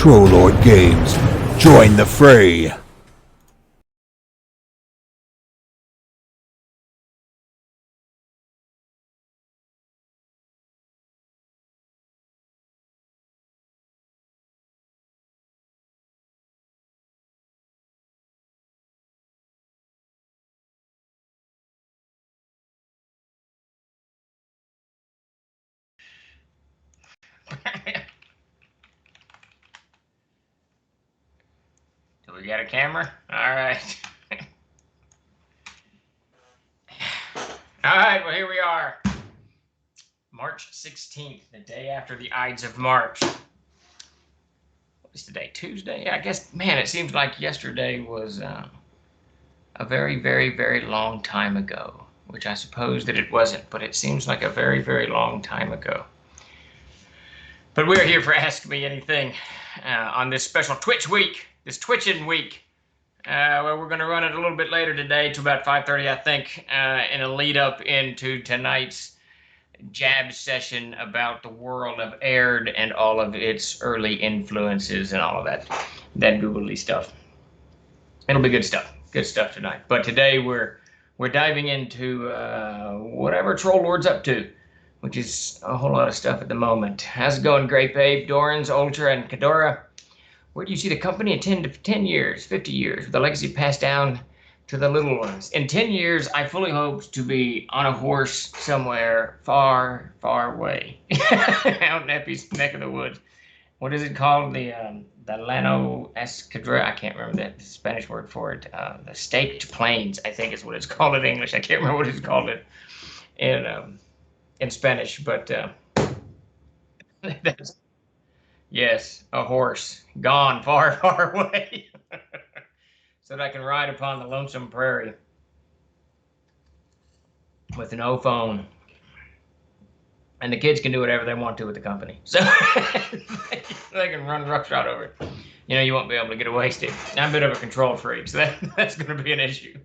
Trollord Games. Join the fray. Do we got a camera? All right. All right, well, here we are. March 16th, the day after the Ides of March. What is today? Tuesday? I guess, man, it seems like yesterday was a very, very, very long time ago, which I suppose that it wasn't, but it seems like a very, very long time ago. But we're here for Ask Me Anything on this special Twitch week, this Twitching week. Well, we're going to run it a little bit later today to about 5:30, I think, in a lead up into tonight's jab session about the world of Aird and all of its early influences and all of that googly stuff. It'll be good stuff tonight. But today we're diving into whatever Trollord's up to, which is a whole lot of stuff at the moment. How's it going, Grape Ape, Dorans, Ultra, and Kadora? Where do you see the company in 10 years, 50 years, with the legacy passed down to the little ones? In 10 years, I fully hope to be on a horse somewhere far, far away, out in Epi's neck of the woods. What is it called? The Llano Escadra? I can't remember the Spanish word for it. The Staked Plains, I think is what it's called in English. I can't remember what it's called in Spanish, but that's... Yes, a horse, gone far, far away, so that I can ride upon the lonesome prairie with no phone. And the kids can do whatever they want to with the company. So they can run roughshod over it. You know, you won't be able to get away, Steve. I'm a bit of a control freak, so that's going to be an issue.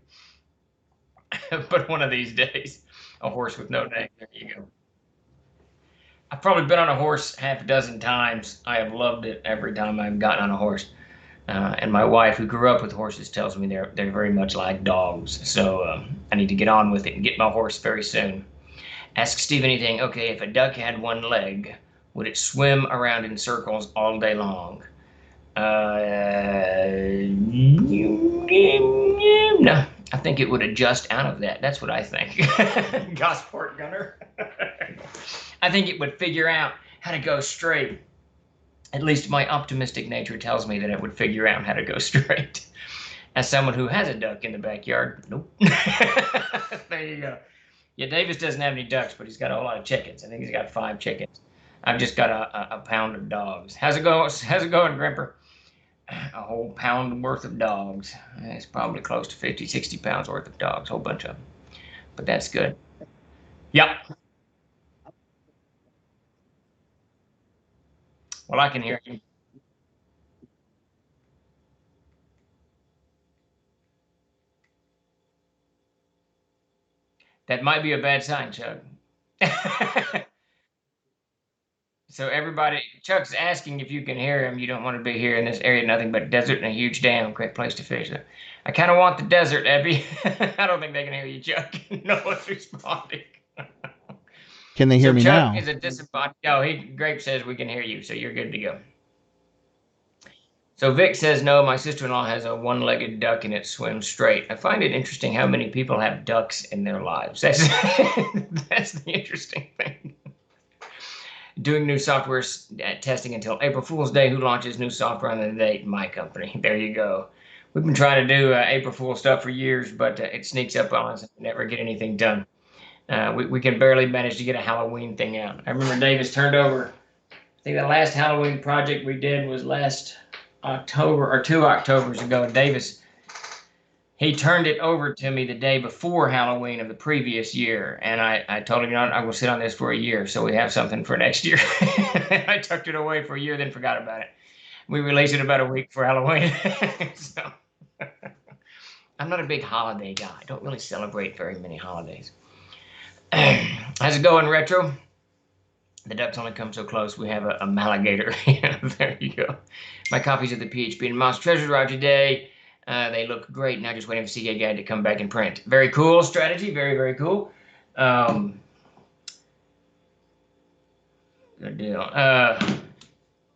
But one of these days, a horse with no name, there you go. I've probably been on a horse half a dozen times. I have loved it every time I've gotten on a horse. And my wife, who grew up with horses, tells me they're very much like dogs. So I need to get on with it and get my horse very soon. Ask Steve anything. Okay, if a duck had one leg, would it swim around in circles all day long? No, I think it would adjust out of that. That's what I think. Gosport Gunner. I think it would figure out how to go straight. At least my optimistic nature tells me that it would figure out how to go straight. As someone who has a duck in the backyard, nope. There you go. Yeah, Davis doesn't have any ducks, but he's got a whole lot of chickens. I think he's got 5 chickens. I've just got a pound of dogs. How's it going, Grimper? A whole pound worth of dogs. It's probably close to 50, 60 pounds worth of dogs, a whole bunch of them. But that's good. Yep. Well, I can hear you. That might be a bad sign, Chuck. So everybody, Chuck's asking if you can hear him. You don't want to be here in this area, nothing but desert and a huge dam. Great place to fish. I kind of want the desert, Abby. I don't think they can hear you, Chuck. No one's responding. Can they hear me Chuck now? is a disappointed. No, Grape says we can hear you, so you're good to go. So Vic says, no, my sister-in-law has a one-legged duck and it swims straight. I find it interesting how many people have ducks in their lives. That's the interesting thing. Doing new software testing until April Fool's Day. Who launches new software on the date? My company. There you go. We've been trying to do April Fool's stuff for years, but it sneaks up on us and we never get anything done. We can barely manage to get a Halloween thing out. I remember Davis turned over, I think the last Halloween project we did was last October or 2 Octobers ago. Davis, he turned it over to me the day before Halloween of the previous year. And I told him, you know, I will sit on this for a year so we have something for next year. I tucked it away for a year, then forgot about it. We released it about a week for Halloween. So I'm not a big holiday guy. I don't really celebrate very many holidays. How's it going, Retro? The ducks only come so close. We have a maligator. There you go. My copies of the PHP and Monster Treasures arrived today. They look great. Now just waiting for CK Guide to come back and print. Very cool strategy. Very, very cool. Good deal.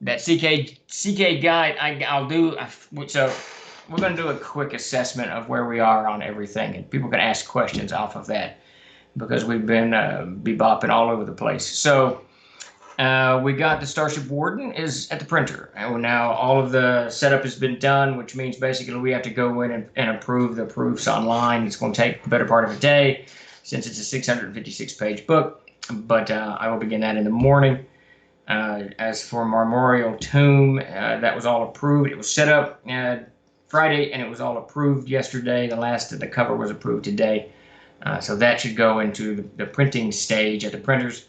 That CK Guide, I'll do. So we're going to do a quick assessment of where we are on everything, and people can ask questions off of that because we've been bebopping all over the place. So we got the Starship Warden is at the printer, and now all of the setup has been done, which means basically we have to go in and approve the proofs online. It's going to take the better part of a day since it's a 656-page book, but I will begin that in the morning. As for Memorial Tomb, that was all approved. It was set up Friday, and it was all approved yesterday. The last of the cover was approved today. So that should go into the printing stage at the printers.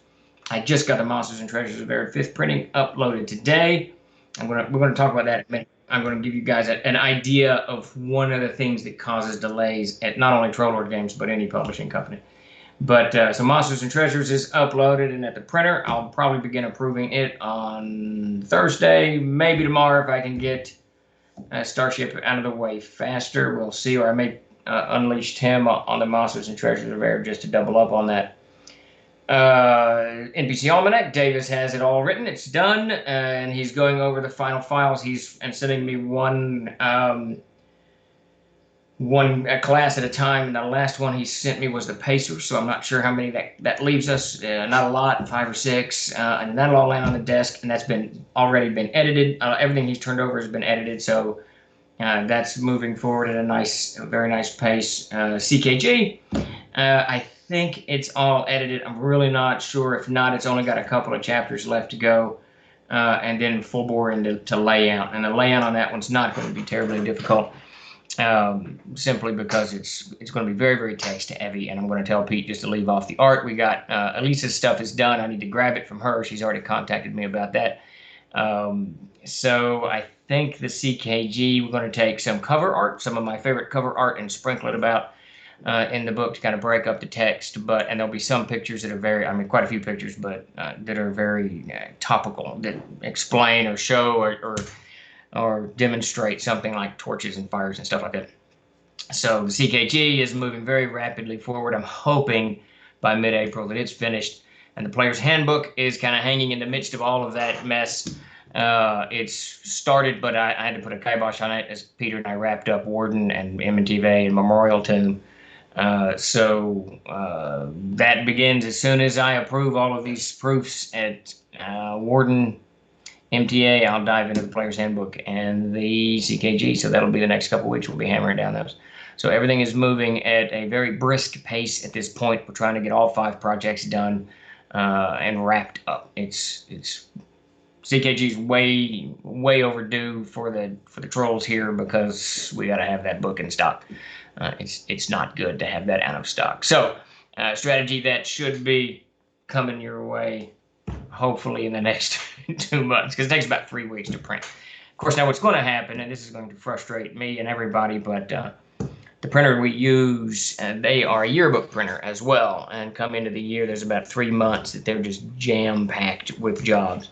I just got the Monsters and Treasures of Arid 5th printing uploaded today. We're going to talk about that in a minute. I'm going to give you guys an idea of one of the things that causes delays at not only Troll Lord Games, but any publishing company. But so Monsters and Treasures is uploaded and at the printer. I'll probably begin approving it on Thursday, maybe tomorrow if I can get Starship out of the way faster. We'll see, or I may unleash Tim on the Monsters and Treasures of Air just to double up on that. NPC Almanac, Davis has it all written. It's done, and he's going over the final files. He's sending me one class at a time, and the last one he sent me was the Pacers, so I'm not sure how many that leaves us. Not a lot, 5 or 6, and that'll all land on the desk, and that's already been edited. Everything he's turned over has been edited, so that's moving forward at a very nice pace. CKG, I think it's all edited. I'm really not sure. If not, it's only got a couple of chapters left to go, and then full bore into layout, and the layout on that one's not going to be terribly difficult. Simply because it's going to be very, very text heavy, and I'm going to tell Pete just to leave off the art. We got Elisa's stuff is done. I need to grab it from her. She's already contacted me about that. So I think the CKG, we're going to take some cover art, some of my favorite cover art, and sprinkle it about in the book to kind of break up the text. And there'll be some pictures that are quite a few pictures, but that are very topical, that explain or show or demonstrate something like torches and fires and stuff like that. So the CKG is moving very rapidly forward. I'm hoping by mid-April that it's finished. And the Player's Handbook is kind of hanging in the midst of all of that mess. It's started, but I had to put a kibosh on it as Peter and I wrapped up Warden and M&TV and Memorial Tomb. So that begins as soon as I approve all of these proofs at Warden, MTA. I'll dive into the Player's Handbook and the CKG, so that'll be the next couple of weeks. We'll be hammering down those. So everything is moving at a very brisk pace at this point. We're trying to get all 5 projects done and wrapped up. It's CKG's way overdue for the trolls here, because we got to have that book in stock. It's not good to have that out of stock. So strategy that should be coming your way hopefully in the next 2 months, because it takes about 3 weeks to print. Of course, now what's going to happen, and this is going to frustrate me and everybody, but the printer we use, they are a yearbook printer as well, and come into the year, there's about 3 months that they're just jam-packed with jobs.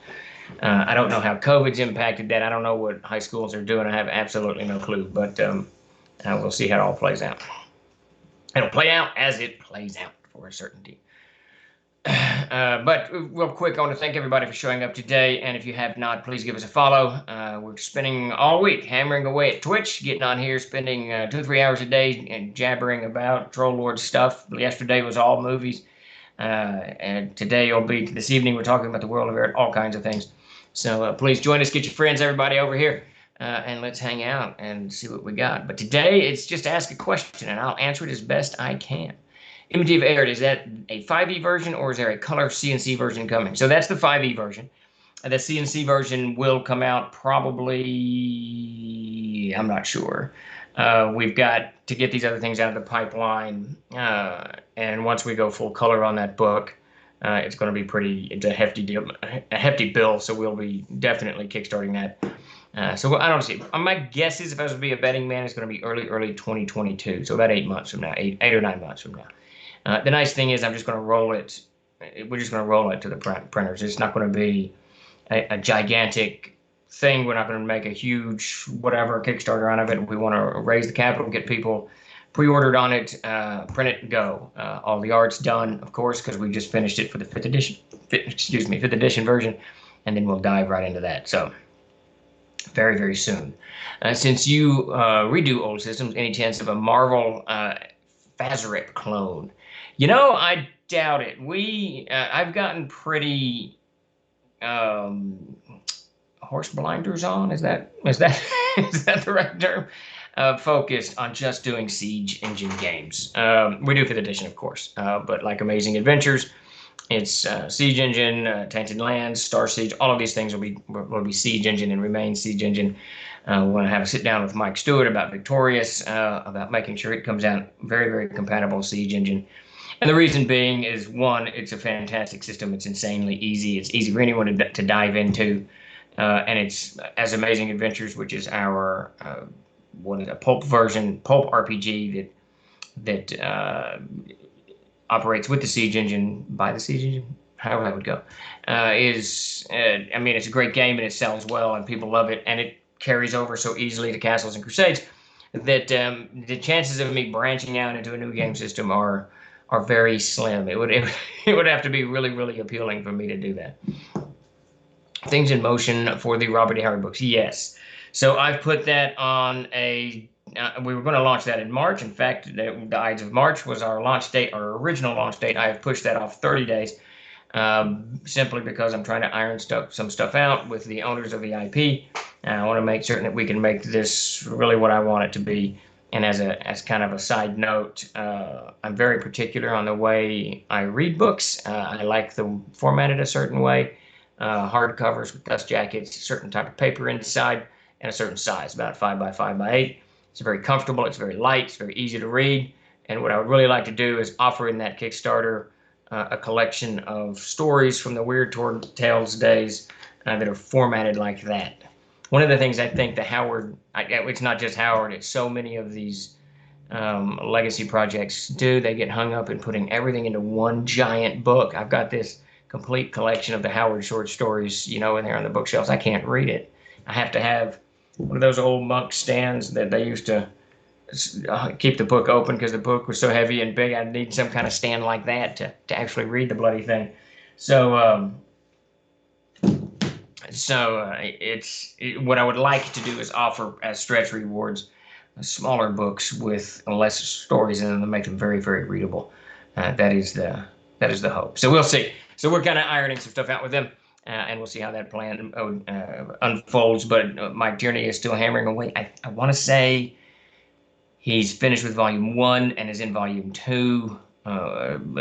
I don't know how COVID's impacted that. I don't know what high schools are doing. I have absolutely no clue, but we'll see how it all plays out. It'll play out as it plays out for a certainty. But real quick, I want to thank everybody for showing up today, and if you have not, please give us a follow. We're spending all week hammering away at Twitch, getting on here, spending 2 or 3 hours a day and jabbering about Troll Lord stuff. Yesterday was all movies, and this evening we're talking about the world of Arid, all kinds of things. So please join us, get your friends, everybody over here, and let's hang out and see what we got. But today it's just ask a question, and I'll answer it as best I can. Image of Arid, is that a 5e version, or is there a color CNC version coming? So that's the 5e version. The CNC version will come out probably, I'm not sure. We've got to get these other things out of the pipeline. And once we go full color on that book, it's going to be it's a hefty deal, a hefty bill. So we'll be definitely kickstarting that. So I don't see. My guess is, if I was to be a betting man, it's going to be early 2022. So about 8 months from now, 8 or 9 months from now. The nice thing is I'm just going to roll it we're just going to roll it to the printers. It's not going to be a gigantic thing. We're not going to make a huge whatever Kickstarter out of it. We want to raise the capital, get people pre-ordered on it, print it, and go. All the art's done, of course, because we just finished it for the fifth edition version, and then we'll dive right into that. So very, very soon. Since you redo old systems, any chance of a Marvel Fazarip clone? You know, I doubt it. I've gotten pretty horse blinders on. Is that is that the right term? Focused on just doing Siege Engine games. We do 5th edition, of course, but like Amazing Adventures, it's Siege Engine, Tainted Lands, Star Siege. All of these things will be Siege Engine and remain Siege Engine. We want to have a sit down with Mike Stewart about Victorious, about making sure it comes out very, very compatible Siege Engine. And the reason being is, one, it's a fantastic system. It's insanely easy. It's easy for anyone to dive into. And it's as Amazing Adventures, which is our pulp RPG that operates with the Siege Engine, by the Siege Engine, however that would go, I mean, it's a great game and it sells well and people love it, and it carries over so easily to Castles and Crusades that the chances of me branching out into a new game system are very slim. It would have to be really, really appealing for me to do that. Things in motion for the Robert E. Howard books, yes. So I've put that on we were going to launch that in March. In fact, the Ides of March was our launch date, our original launch date. I have pushed that off 30 days simply because I'm trying to iron some stuff out with the owners of the IP. I want to make certain that we can make this really what I want it to be. And as kind of a side note, I'm very particular on the way I read books. I like them formatted a certain way, hardcovers with dust jackets, a certain type of paper inside, and a certain size, about 5 by 5 by 8. It's very comfortable, it's very light, it's very easy to read. And what I would really like to do is offer in that Kickstarter a collection of stories from the Weird Tales days that are formatted like that. One of the things I think the Howard, it's not just Howard, it's so many of these legacy projects do, they get hung up in putting everything into one giant book. I've got this complete collection of the Howard short stories, in there on the bookshelves. I can't read it. I have to have one of those old monk stands that they used to keep the book open because the book was so heavy and big. I need some kind of stand like that to actually read the bloody thing. So what I would like to do is offer as stretch rewards smaller books with less stories in them to make them very, very readable. That is the hope. So we'll see. So we're kind of ironing some stuff out with them. And we'll see how that plan unfolds. But Mike Tierney is still hammering away. I want to say he's finished with Volume 1 and is in Volume 2,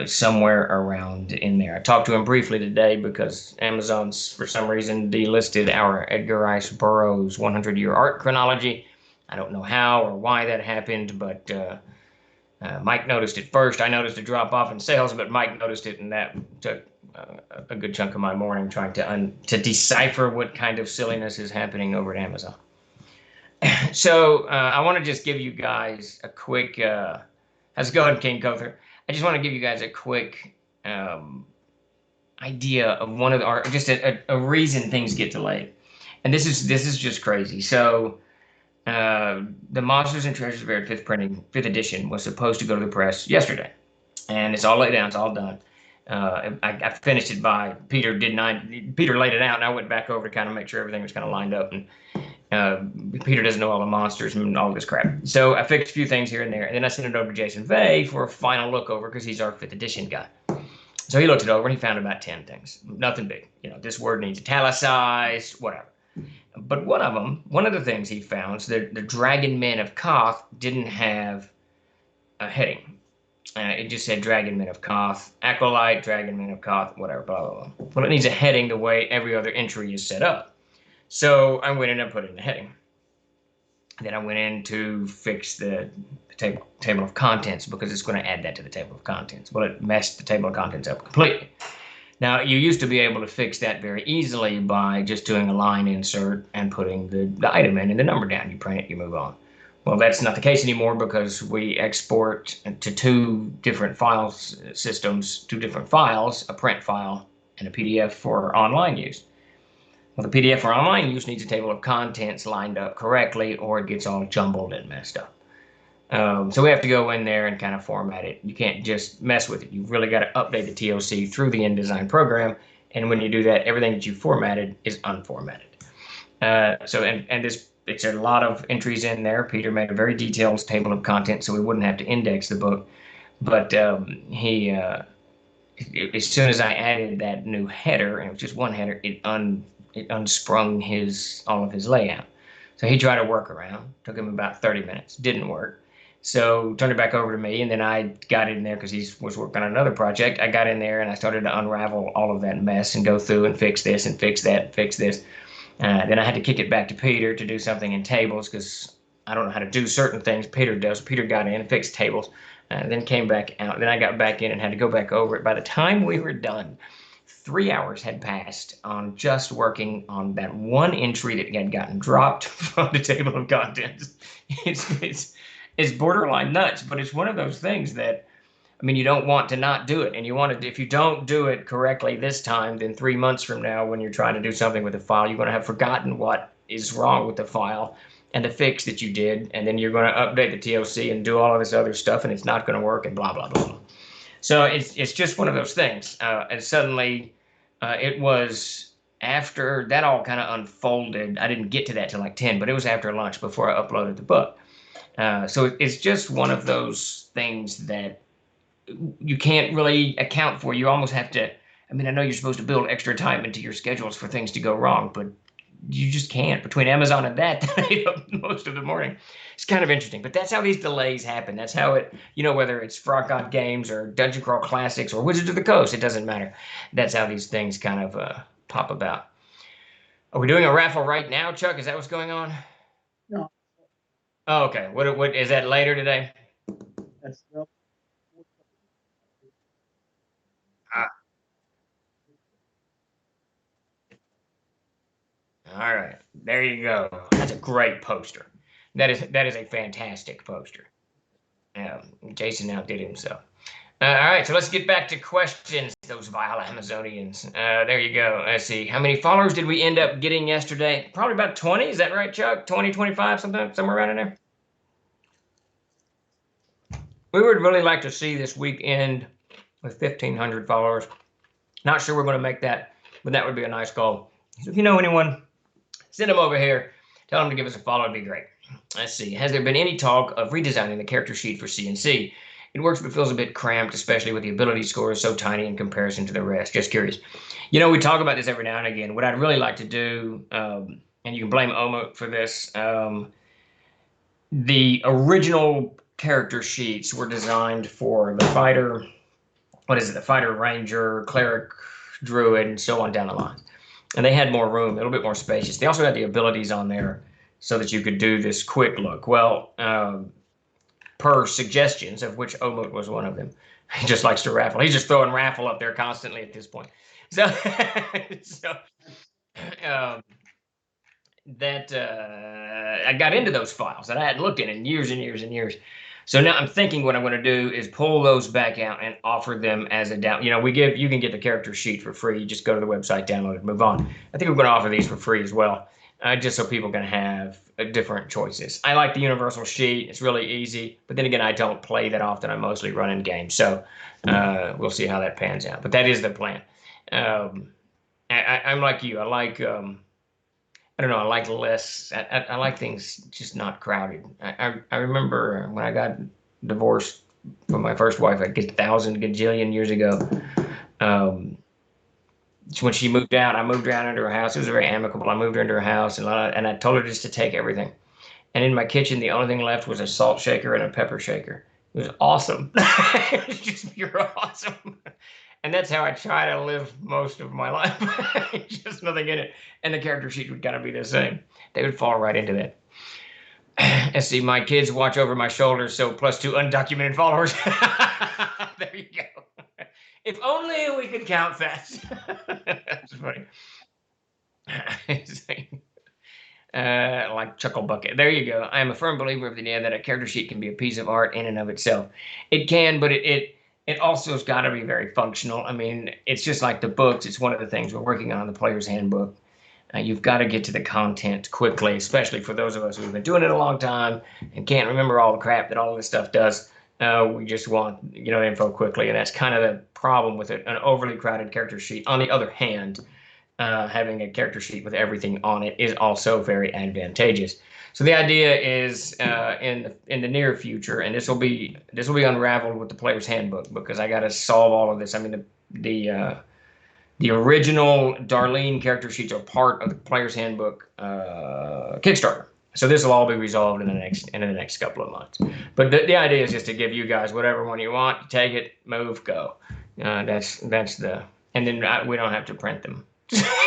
somewhere around in there. I talked to him briefly today because Amazon's, for some reason, delisted our Edgar Rice Burroughs 100-year art chronology. I don't know how or why that happened, but Mike noticed it first. I noticed a drop-off in sales, but Mike noticed it, and that took a good chunk of my morning trying to decipher what kind of silliness is happening over at Amazon. So I want to just give you guys a quick, how's it going, King Cother? I just want to give you guys a quick idea of one of our, just a reason things get delayed. And this is just crazy. So the Monsters and Treasures of Air 5th edition was supposed to go to the press yesterday. And it's all laid down, it's all done. I finished it by Peter laid it out, and I went back over to kind of make sure everything was kind of lined up. And Peter doesn't know all the monsters and all this crap. So I fixed a few things here and there, and then I sent it over to Jason Vey for a final look over because he's our 5th edition guy. So he looked it over and he found about 10 things. Nothing big. This word needs italicized, whatever. But one of the things he found is that the Dragon Men of Koth didn't have a heading. It just said Dragon Men of Koth, Acolyte, Dragon Men of Koth, whatever, blah, blah, blah. Well, it needs a heading the way every other entry is set up. So I went in and put in the heading. Then I went in to fix the table of contents because it's going to add that to the table of contents. Well, it messed the table of contents up completely. Now, you used to be able to fix that very easily by just doing a line insert and putting the item in and the number down. You print it, you move on. Well, that's not the case anymore because we export to two different file systems, two different files, a print file and a PDF for online use. Well, the PDF for online use needs a table of contents lined up correctly or it gets all jumbled and messed up. So we have to go in there and kind of format it. You can't just mess with it. You've really got to update the TOC through the InDesign program. And when you do that, everything that you formatted is unformatted. It's a lot of entries in there. Peter made a very detailed table of contents so we wouldn't have to index the book. But as soon as I added that new header, and it was just one header, it unsprung all of his layout. So he tried to work around. Took him about 30 minutes. Didn't work. So turned it back over to me, and then I got in there because he was working on another project. I got in there and I started to unravel all of that mess and go through and fix this and fix that and fix this. Then I had to kick it back to Peter to do something in tables because I don't know how to do certain things. Peter does. Peter got in and fixed tables, then came back out. Then I got back in and had to go back over it. By the time we were done, 3 hours had passed on just working on that one entry that had gotten dropped from the table of contents. It's borderline nuts, but it's one of those things that, I mean, you don't want to not do it. And you want to, if you don't do it correctly this time, then 3 months from now, when you're trying to do something with a file, you're going to have forgotten what is wrong with the file and the fix that you did. And then you're going to update the TOC and do all of this other stuff, and it's not going to work and blah, blah, blah. So it's just one of those things. And suddenly it was after that all kind of unfolded. I didn't get to that till like 10, but it was after lunch before I uploaded the book. So it's just one of those things that you can't really account for. You almost have to, I mean, I know you're supposed to build extra time into your schedules for things to go wrong, but you just can't. Between Amazon and that ate up most of the morning. It's kind of interesting, but that's how these delays happen. That's how it, whether it's Frog God Games or Dungeon Crawl Classics or Wizards of the Coast, it doesn't matter. That's how these things kind of pop about. Are we doing a raffle right now, Chuck? Is that what's going on? No. Oh, okay. What is that later today? That's no. All right, there you go. That's a great poster. That is a fantastic poster. Jason outdid himself. All right, so let's get back to questions. Those vile Amazonians. There you go. Let's see. How many followers did we end up getting yesterday? Probably about 20. Is that right, Chuck? 20, 25, somewhere around in there. We would really like to see this week end with 1,500 followers. Not sure we're going to make that, but that would be a nice goal. So if you know anyone, send them over here. Tell them to give us a follow. It'd be great. Let's see. Has there been any talk of redesigning the character sheet for CNC? It works, but feels a bit cramped, especially with the ability score so tiny in comparison to the rest. Just curious. We talk about this every now and again. What I'd really like to do, and you can blame Omo for this, the original character sheets were designed for the fighter, the fighter, ranger, cleric, druid, and so on down the line. And they had more room, a little bit more spacious. They also had the abilities on there so that you could do this quick look. Well, per suggestions, of which Omut was one of them, he just likes to raffle. He's just throwing raffle up there constantly at this point. So, I got into those files that I hadn't looked in years and years and years. So now I'm thinking what I'm going to do is pull those back out and offer them as a down. You can get the character sheet for free. You just go to the website, download it, move on. I think we're going to offer these for free as well, just so people can have different choices. I like the universal sheet. It's really easy. But then again, I don't play that often. I mostly run in games. So we'll see how that pans out. But that is the plan. I'm like you. I like... I don't know. I like less. I like things just not crowded. I remember when I got divorced from my first wife, like 1,000 gajillion years ago. When she moved out, I moved around into her house. It was very amicable. I moved her into her house, and I told her just to take everything. And in my kitchen, the only thing left was a salt shaker and a pepper shaker. It was awesome. It was just pure awesome. And that's how I try to live most of my life. Just nothing in it. And the character sheet would kind of be the same. They would fall right into that. Let's see, my kids watch over my shoulders, so +2 undocumented followers. There you go. If only we could count that. That's funny. like Chuckle Bucket. There you go. I am a firm believer of the idea that a character sheet can be a piece of art in and of itself. It can, but it also has got to be very functional. I mean, it's just like the books. It's one of the things we're working on, the player's handbook. You've got to get to the content quickly, especially for those of us who've been doing it a long time and can't remember all the crap that all this stuff does. We just want, info quickly, and that's kind of the problem with it. An overly crowded character sheet. On the other hand, having a character sheet with everything on it is also very advantageous. So the idea is in the near future, and this will be unraveled with the player's handbook, because I got to solve all of this. I mean, the original Darlene character sheets are part of the player's handbook Kickstarter. So this will all be resolved in the next couple of months. But the idea is just to give you guys whatever one you want. Take it, move, go. That's the, and then we don't have to print them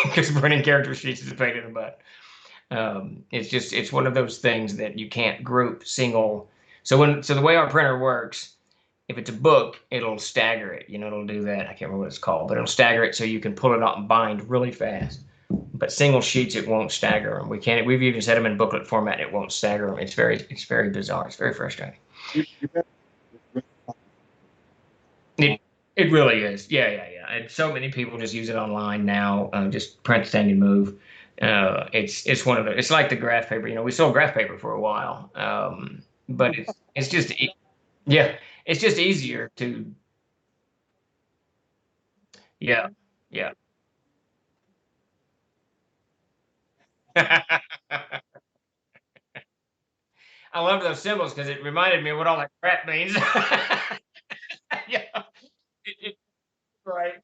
because printing character sheets is a pain in the butt. It's one of those things that you can't group single. So the way our printer works, if it's a book, it'll stagger it. It'll do that. I can't remember what it's called, but it'll stagger it so you can pull it out and bind really fast. But single sheets, it won't stagger them. We've even set them in booklet format. It won't stagger them. It's very bizarre. It's very frustrating. It really is. Yeah. And so many people just use it online now. Just print the thing and move. It's one of the. It's like the graph paper. We sold graph paper for a while, but it's just it's just easier to. Yeah. I love those symbols because it reminded me of what all that crap means. Yeah, right.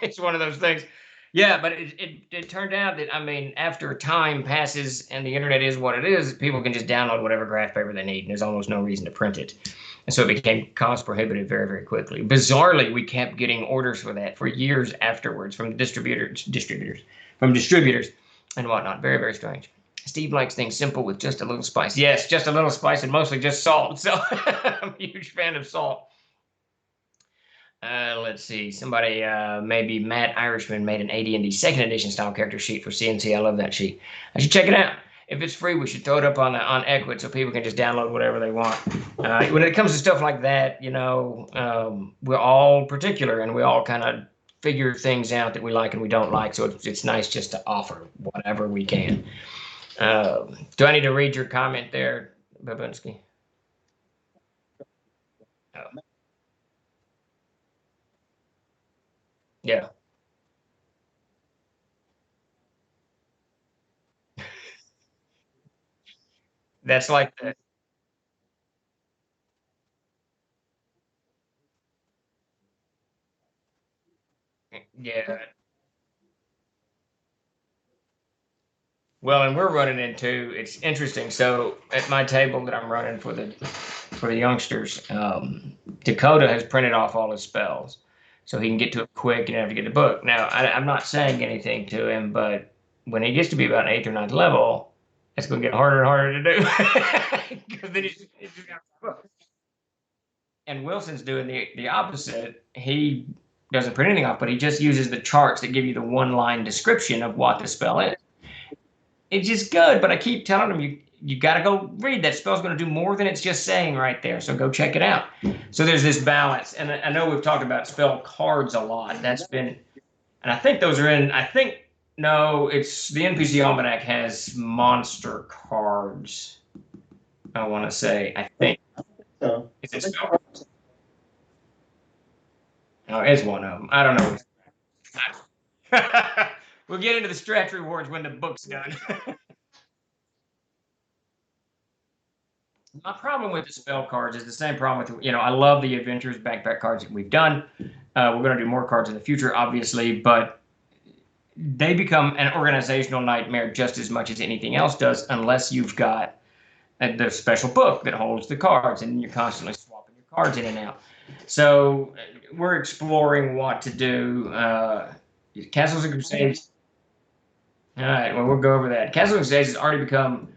It's one of those things. Yeah, but it turned out that, after time passes and the internet is what it is, people can just download whatever graph paper they need, and there's almost no reason to print it. And so it became cost prohibitive very, very quickly. Bizarrely, we kept getting orders for that for years afterwards from distributors and whatnot. Very, very strange. Steve likes things simple with just a little spice. Yes, just a little spice and mostly just salt. So I'm a huge fan of salt. Let's see. Somebody, maybe Matt Irishman, made an AD&D second edition style character sheet for CNC. I love that sheet. I should check it out. If it's free, we should throw it up on Equid so people can just download whatever they want. When it comes to stuff like that, we're all particular and we all kind of figure things out that we like and we don't like. So it's nice just to offer whatever we can. Do I need to read your comment there, Babinski? Oh. Yeah. That's like the, yeah. Well, and we're running into, it's interesting. So at my table that I'm running for the youngsters, Dakota has printed off all his spells, so he can get to it quick and have to get the book. Now, I'm not saying anything to him, but when he gets to be about 8th or 9th level, it's going to get harder and harder to do because then he's got the book. And Wilson's doing the opposite. He doesn't print anything off, but he just uses the charts that give you the one-line description of what the spell is. It's just good, but I keep telling him you got to go read that spell's going to do more than it's just saying right there. So go check it out. So there's this balance, and I know we've talked about spell cards a lot. That's been, and I think those are in. I think no, it's the NPC Almanac has monster cards. I want to say. I think. So, Is it spell cards? Oh, it's one of them. I don't know. We'll get into the stretch rewards when the book's done. My problem with the spell cards is the same problem with, I love the adventures backpack cards that we've done. We're going to do more cards in the future, obviously, but they become an organizational nightmare just as much as anything else does, unless you've got the special book that holds the cards and you're constantly swapping your cards in and out. So we're exploring what to do. Castles and Crusades. All right, well, we'll go over that. Castles and Crusades has already become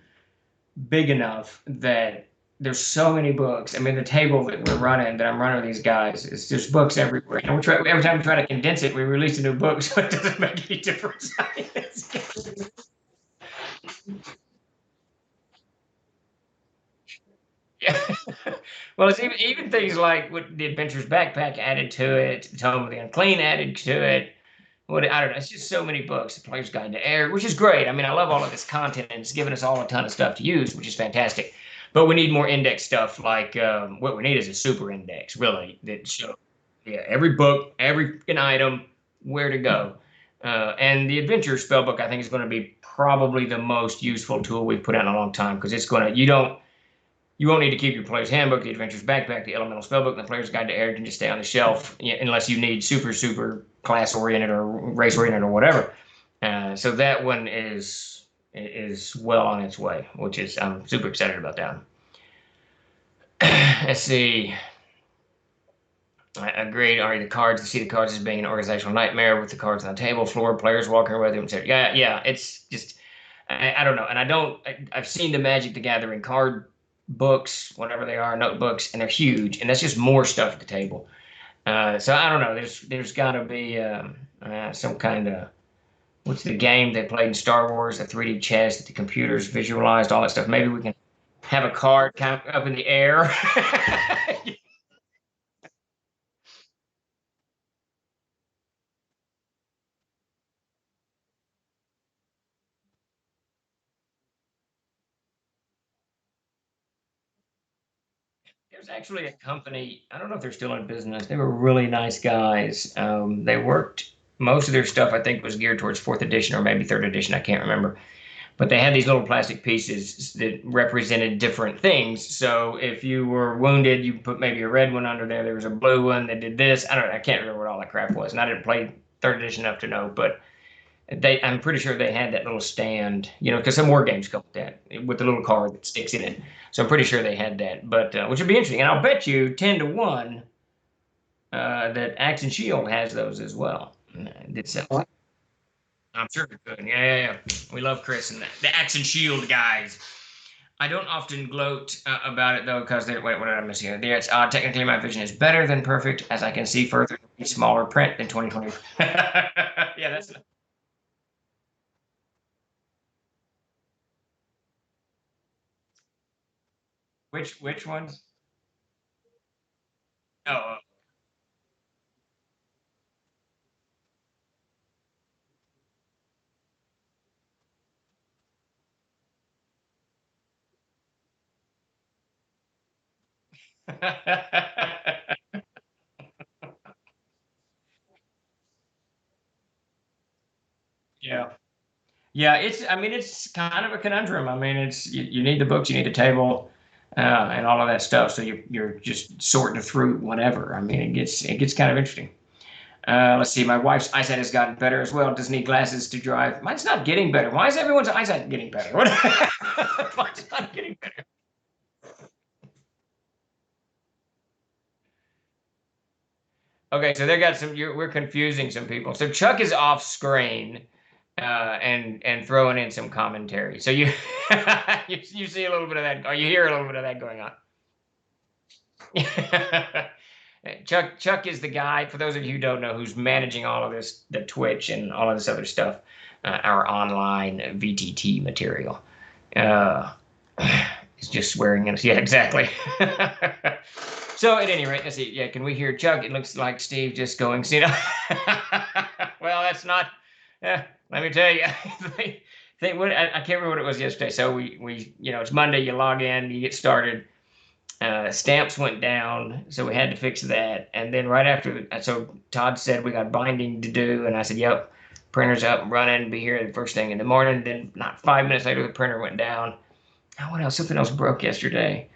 big enough that there's so many books. The table that I'm running with these guys, it's just books everywhere. And every time we try to condense it, we release a new book, so it doesn't make any difference. Well, it's even things like what the Adventurer's Backpack added to it, Tome of the Unclean added to it. What I don't know. It's just so many books. The Player's Guide to Air, which is great. I mean, I love all of this content, and it's given us all a ton of stuff to use, which is fantastic. But we need more index stuff. Like what we need is a super index, really, that shows every book, every item, where to go. And the Adventure Spellbook, I think, is going to be probably the most useful tool we've put out in a long time because it's going to you won't need to keep your Player's Handbook, the Adventurer's Backpack, the Elemental Spellbook, and the Player's Guide to Air can just stay on the shelf unless you need super class-oriented or race-oriented or whatever. So that one is well on its way, which is I'm super excited about that. Let's see. I agreed. Are the cards? I see the cards as being an organizational nightmare with the cards on the table, floor, players walking away with them, etc. Yeah. It's just I don't know, and I've seen the Magic the Gathering card books, whatever they are, notebooks, and they're huge, and that's just more stuff at the table. So I don't know. There's got to be some kind of what's the game they played in Star Wars, the 3D chess that the computers visualized, all that stuff. Maybe we can have a card kind of up in the air. There's actually a company, I don't know if they're still in business. They were really nice guys. They worked, most of their stuff, I think, was geared towards fourth edition or maybe third edition. I can't remember. But they had these little plastic pieces that represented different things. So if you were wounded, you put maybe a red one under there. There was a blue one that did this. I can't remember what all that crap was. And I didn't play third edition enough to know, but I'm pretty sure they had that little stand, because some war games come with that, with the little card that sticks in it. So I'm pretty sure they had that, but which would be interesting. And I'll bet you 10 to 1 that Axe and Shield has those as well. I'm sure it could. Yeah. We love Chris and the Axe and Shield guys. I don't often gloat about it though, because wait, what did I miss here? There, it's technically my vision is better than perfect, as I can see further in smaller print than 2020. Yeah, that's which ones? Oh, yeah. Yeah, I mean, it's kind of a conundrum. I mean, you need the books, you need a table, and all of that stuff. So you're just sorting through whatever. I mean, it gets kind of interesting. Let's see. My wife's eyesight has gotten better as well. Doesn't need glasses to drive. Mine's not getting better. Why is everyone's eyesight getting better? What? Mine's not getting better. Okay, so they got some. We're confusing some people. So Chuck is off screen, and throwing in some commentary. So you, you see a little bit of that, or you hear a little bit of that going on. Chuck is the guy, for those of you who don't know, who's managing all of this, the Twitch and all of this other stuff, our online VTT material. He's just swearing at us. Yeah, exactly. So at any rate, let's see. Yeah, can we hear Chuck? It looks like Steve just going, see, well, that's not, let me tell you. I can't remember what it was yesterday. So we it's Monday, you log in, you get started. Stamps went down, so we had to fix that. And then right after, so Todd said we got binding to do, and I said, "Yep, printer's up, running, be here the first thing in the morning." Then not 5 minutes later, the printer went down. Oh, what else? Something else broke yesterday.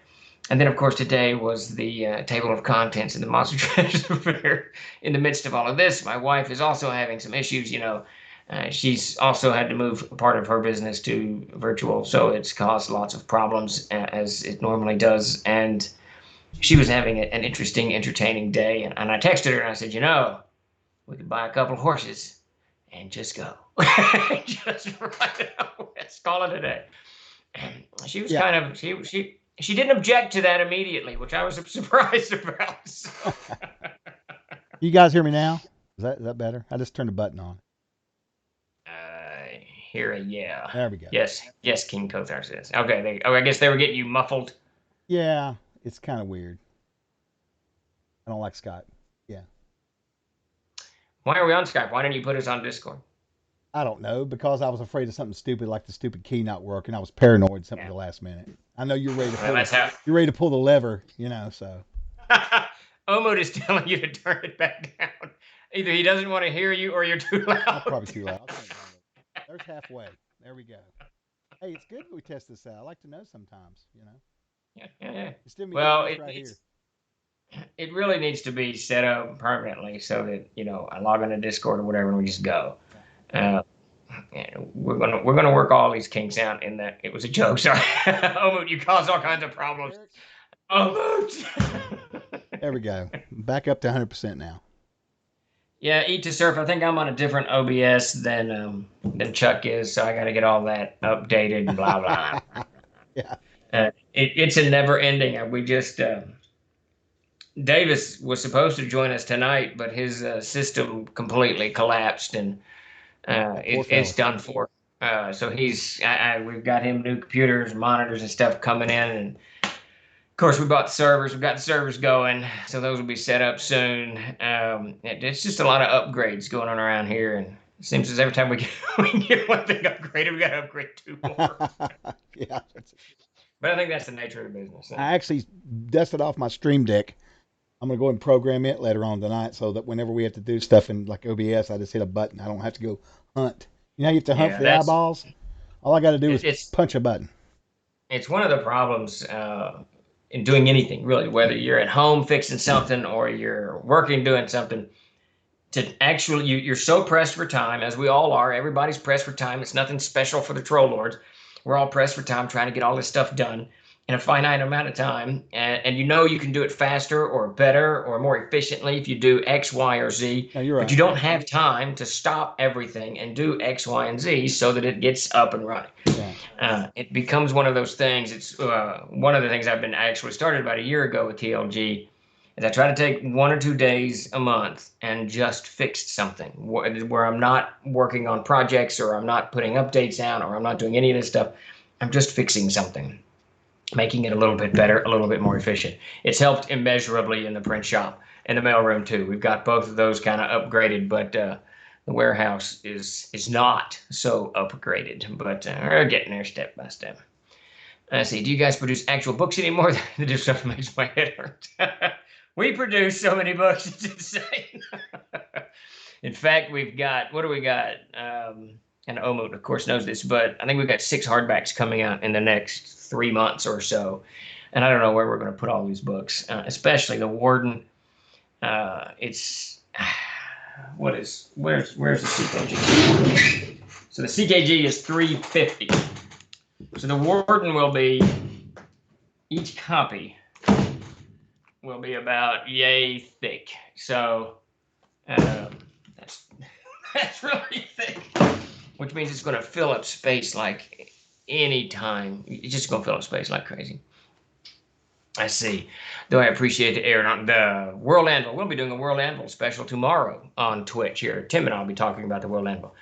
And then, of course, today was the table of contents in the Monster Treasure Fair. In the midst of all of this, my wife is also having some issues. She's also had to move part of her business to virtual, so it's caused lots of problems, as it normally does. And she was having an interesting, entertaining day. And I texted her and I said, we could buy a couple of horses and just go. Just right out. Let's call it a day. And she was kind of, she didn't object to that immediately, which I was surprised about. So. You guys hear me now? Is that better? I just turned the button on. Hear a yeah. There we go. Yes, King Kothar says. Okay, I guess they were getting you muffled. Yeah, it's kind of weird. I don't like Skype. Yeah. Why are we on Skype? Why didn't you put us on Discord? I don't know, because I was afraid of something stupid like the stupid key not working. I was paranoid something at Yeah. the last minute. I know you're ready to Well, pull that's how. you're ready to pull the lever, so Omod is telling you to turn it back down. Either he doesn't want to hear you or you're too loud. I'm probably too loud. I'll turn it down. There's halfway. There we go. Hey, it's good we test this out. I like to know sometimes, Yeah. It's still me Well, doing this right here. it really needs to be set up permanently so that I log into Discord or whatever and we just go. And we're gonna work all these kinks out. In that, it was a joke. Sorry, Omod, you caused all kinds of problems. Omod. There we go. Back up to 100% now. Yeah, 𝚃𝚘𝚘𝚕𝚔. I think I'm on a different OBS than Chuck is, so I got to get all that updated and blah blah. Yeah. It's a never ending. We just Davis was supposed to join us tonight, but his system completely collapsed and it's done for. So we've got him new computers, monitors, and stuff coming in, and of course we bought the servers. We've got the servers going, so those will be set up soon. It's just a lot of upgrades going on around here, and it seems as every time we get one thing upgraded, we got to upgrade two more. Yeah. But I think that's the nature of the business. I actually dusted off my Stream Deck. I'm going to go ahead and program it later on tonight so that whenever we have to do stuff in like OBS, I just hit a button. I don't have to go hunt. You know, you have to hunt for the eyeballs. All I got to do is punch a button. It's one of the problems in doing anything, really, whether you're at home fixing something or you're working doing something. To actually, you're so pressed for time, as we all are. Everybody's pressed for time. It's nothing special for the troll lords. We're all pressed for time, trying to get all this stuff done in a finite amount of time. And you can do it faster or better or more efficiently if you do X, Y, or Z. No, you're right. But you don't have time to stop everything and do X, Y, and Z so that it gets up and running. Yeah. It becomes one of those things. It's one of the things I actually started about a year ago with TLG. Is I try to take 1 or 2 days a month and just fix something where I'm not working on projects or I'm not putting updates out or I'm not doing any of this stuff. I'm just fixing something, making it a little bit better, a little bit more efficient. It's helped immeasurably in the print shop and the mailroom too. We've got both of those kind of upgraded, but the warehouse is not so upgraded, but we're getting there step by step. Let's see, do you guys produce actual books anymore? This stuff makes my head hurt. We produce so many books, it's insane. In fact, we've got, what do we got? And Omod, of course, knows this, but I think we've got 6 hardbacks coming out in the next 3 months or so. And I don't know where we're going to put all these books, especially the Warden. Where's the CKG? So the CKG is $350. So the Warden will be, each copy will be about yay thick. So that's really thick, which means it's going to fill up space like any time. It's just going to fill up space like crazy. I see. Though I appreciate the air on the World Anvil. We'll be doing a World Anvil special tomorrow on Twitch here. Tim and I'll be talking about the World Anvil.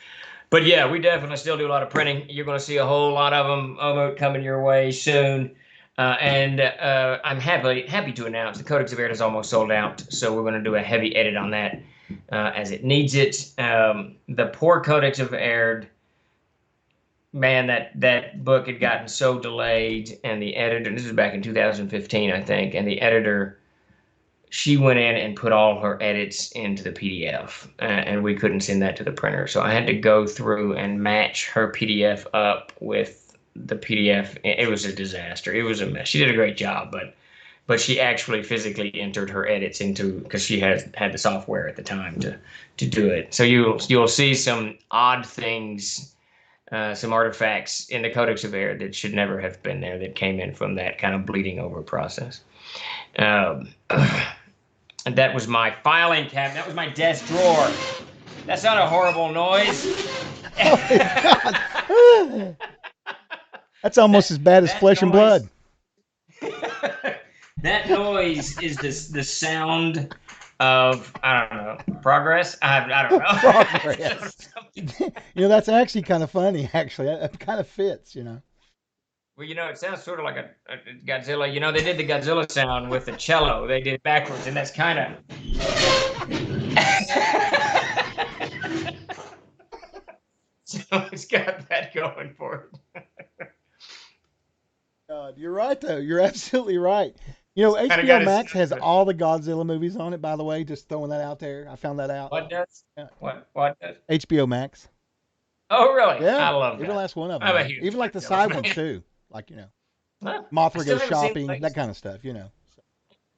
But yeah, we definitely still do a lot of printing. You're going to see a whole lot of them coming your way soon. And I'm happy to announce the Codex of Erd is almost sold out. So we're going to do a heavy edit on that as it needs it. The poor Codex of Erd, man, that book had gotten so delayed, and the editor, this was back in 2015, I think, and the editor, she went in and put all her edits into the PDF, and we couldn't send that to the printer. So I had to go through and match her PDF up with the PDF. It was a disaster. It was a mess. She did a great job, but she actually physically entered her edits into, because she had the software at the time to do it. So you'll see some odd things, some artifacts in the Codex of Erd that should never have been there, that came in from that kind of bleeding over process. And that was my filing cabinet. That was my desk drawer. That's not a horrible noise. Oh, that's almost as bad as flesh and blood. That noise is the sound of, I don't know, progress? I don't know. Progress. That's actually kind of funny, actually. That kind of fits, Well, it sounds sort of like a Godzilla. They did the Godzilla sound with the cello. They did backwards, and that's kind of. So it's got that going for it. God, you're right though. You're absolutely right. Kind of HBO got a Max sound has to it. all the Godzilla movies on it. By the way, just throwing that out there. I found that out. What does? Yeah. What does? HBO Max. Oh, really? Yeah, I love every that. last one of them I'm a does. huge Even like the Godzilla side ones fan. too. Like Well, I Mothra still goes haven't seen the shopping, that latest. kind of stuff. So,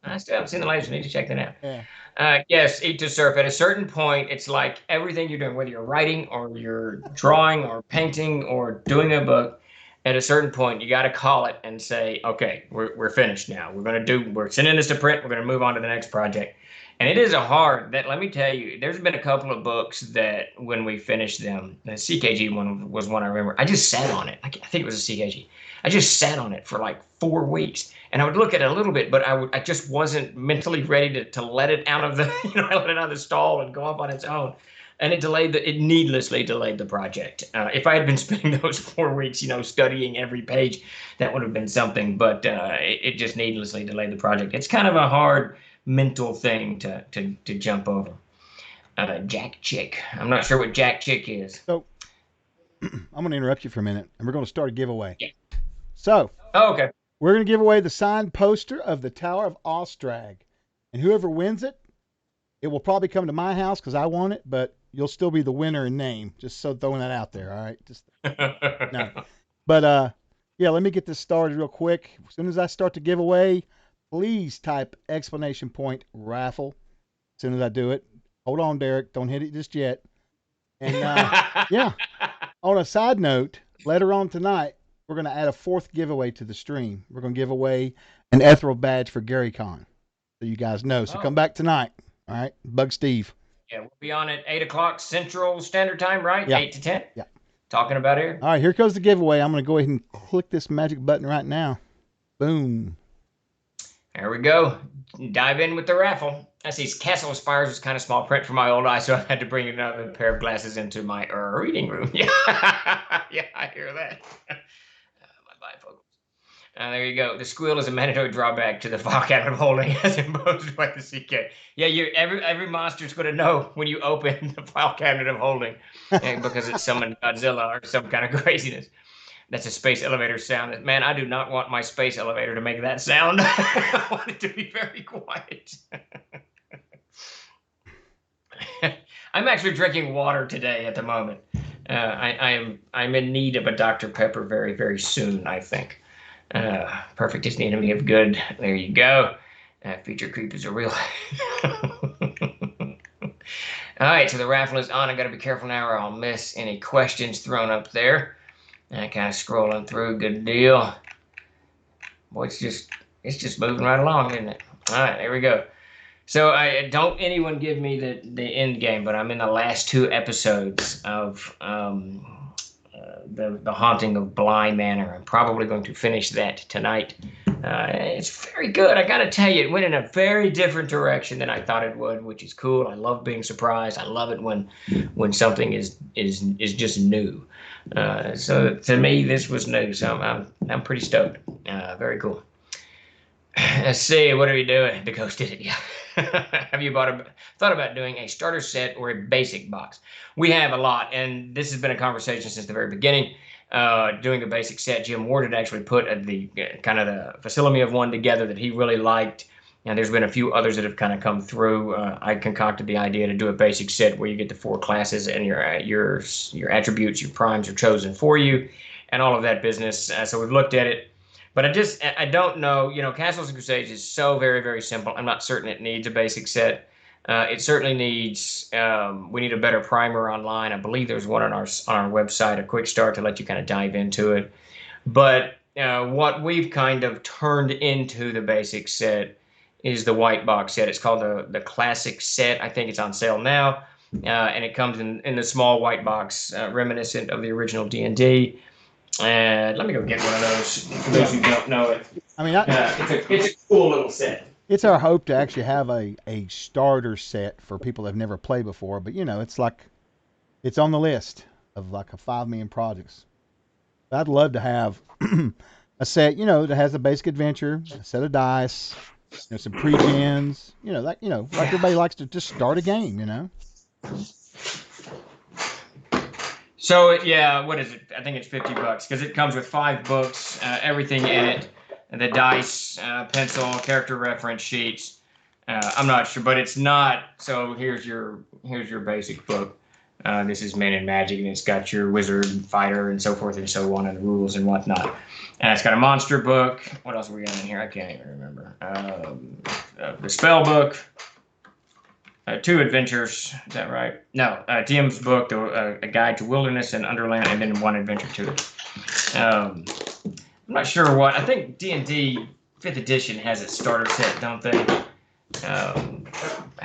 I still haven't seen the latest. I need to check that out. yeah. Yes, eat to surf. At a certain point, it's like everything you're doing, whether you're writing or you're drawing or painting or doing a book, at a certain point, you got to call it and say, okay, we're finished now. We're sending this to print. We're going to move on to the next project. And it is let me tell you, there's been a couple of books that when we finished them, the CKG one was one I remember. I just sat on it. I think it was a CKG. I just sat on it for like 4 weeks. And I would look at it a little bit, but I just wasn't mentally ready to let it out of the, I let it out of the stall and go off on its own. And it needlessly delayed the project. If I had been spending those 4 weeks, studying every page, that would have been something. But it just needlessly delayed the project. It's kind of a hard mental thing to jump over. Jack Chick. I'm not sure what Jack Chick is. So I'm going to interrupt you for a minute, and we're going to start a giveaway. Yeah. So Oh, okay. we're going to give away the signed poster of the Tower of Ostrag, and whoever wins it, it will probably come to my house because I want it, but you'll still be the winner in name. Just so throwing that out there, all right? Just no. But yeah, let me get this started real quick. As soon as I start the giveaway, please type exclamation point raffle. As soon as I do it, hold on, Derek, don't hit it just yet. And yeah, on a side note, later on tonight, we're going to add a fourth giveaway to the stream. We're going to give away an ethereal badge for GaryCon, so you guys know. So come back tonight, all right? Bug Steve. Yeah, we'll be on at 8 o'clock Central Standard Time, right? Yeah. 8 to 10? Yeah. Talking about here. All right, here goes the giveaway. I'm going to go ahead and click this magic button right now. Boom. There we go. Dive in with the raffle. I see Castle of Spires was kind of small print for my old eye, so I had to bring another pair of glasses into my reading room. Yeah, yeah, I hear that. My bifocals. There you go. The squeal is a mandatory drawback to the file cabinet holding as imposed by the CK. Yeah, every monster's going to know when you open the file cabinet of holding because it's summoned Godzilla or some kind of craziness. That's a space elevator sound. Man, I do not want my space elevator to make that sound. I want it to be very quiet. I'm actually drinking water today at the moment. I'm in need of a Dr. Pepper very, very soon, I think. Perfect is the enemy of good. There you go. Feature creep is a real. All right, so the raffle is on. I got to be careful now or I'll miss any questions thrown up there. Kind of scrolling through, good deal. Boy, it's just moving right along, isn't it? All right, there we go. So I don't anyone give me the end game, but I'm in the last 2 episodes of the Haunting of Bly Manor. I'm probably going to finish that tonight. It's very good. I got to tell you, it went in a very different direction than I thought it would, which is cool. I love being surprised. I love it when something is just new. So to me, this was new. So I'm pretty stoked. Very cool. Let's see. What are we doing? The ghost did it. Yeah. Have you thought about doing a starter set or a basic box? We have a lot, and this has been a conversation since the very beginning. Doing a basic set, Jim Ward had actually put the kind of the facility of one together that he really liked. And there's been a few others that have kind of come through. I concocted the idea to do a basic set where you get the 4 classes and your attributes, your primes are chosen for you, and all of that business. So we've looked at it, but I don't know. Castles and Crusades is so very, very simple. I'm not certain it needs a basic set. It certainly needs. We need a better primer online. I believe there's one on our website, a quick start to let you kind of dive into it. But what we've kind of turned into the basic set is the white box set. It's called the classic set. I think it's on sale now, and it comes in the small white box, reminiscent of the original D&D. Let me go get one of those for those who don't know it. I mean, it's a cool little set. It's our hope to actually have a starter set for people that have never played before, but it's like it's on the list of like a 5 million projects. I'd love to have a set, that has a basic adventure, a set of dice, some pre-gens, like everybody likes to just start a game. So yeah, what is it? I think it's $50 because it comes with 5 books, everything in it, the dice, pencil, character reference sheets. I'm not sure, but it's not. So here's your basic book. This is Men in Magic, and it's got your wizard, fighter, and so forth and so on, and the rules and whatnot. And it's got a monster book. What else have we got in here? I can't even remember. The spell book. 2 adventures. Is that right? No. TM's book, A Guide to Wilderness and Underland, and then 1 adventure to it. I'm not sure what. I think D&D 5th edition has a starter set, don't they? I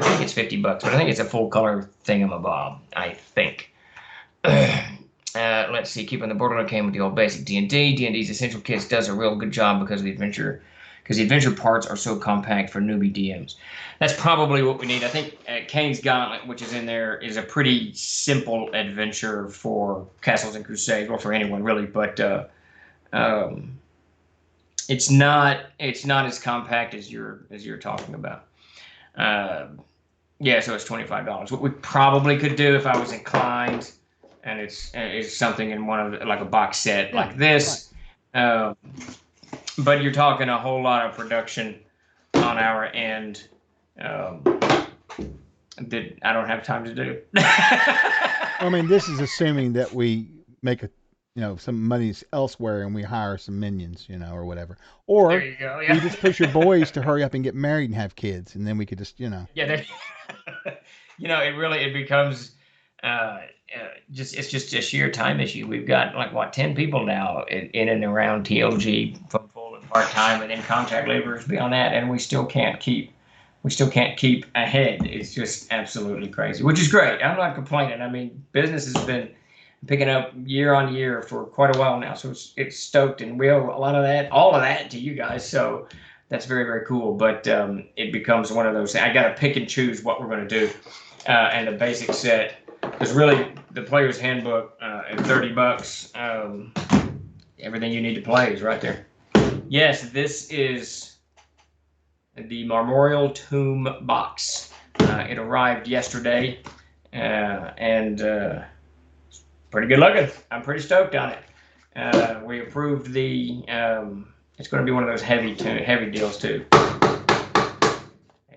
think it's $50, but I think it's a full color thingamabob. I think. Let's see. Keeping the Borderland came with the old basic D&D. D&D's Essential Kits does a real good job because the adventure parts are so compact for newbie DMs. That's probably what we need. I think Kane's Gauntlet, which is in there, is a pretty simple adventure for Castles and Crusades, or for anyone really. But it's not as compact as you're talking about. Yeah, so it's $25. What we probably could do if I was inclined, and it's something in one of like a box set like this. Right. But you're talking a whole lot of production on our end that I don't have time to do. I mean, this is assuming that we make some money elsewhere and we hire some minions, or whatever. Or there you go, yeah. You just push your boys to hurry up and get married and have kids, and then we could just, Yeah, it becomes it's just a sheer time issue. We've got 10 people now in and around TLG from full and part time, and then contract laborers beyond that, and we still can't keep ahead. It's just absolutely crazy, which is great. I'm not complaining. I mean, business has been picking up year on year for quite a while now, so it's stoked, and we owe all of that to you guys. So that's very, very cool. But it becomes one of those things. I got to pick and choose what we're going to do, and the basic set. Because really, the player's handbook at $30, everything you need to play is right there. Yes, this is the Memorial Tomb box. It arrived yesterday, and pretty good looking. I'm pretty stoked on it. We approved the. It's going to be one of those heavy deals too.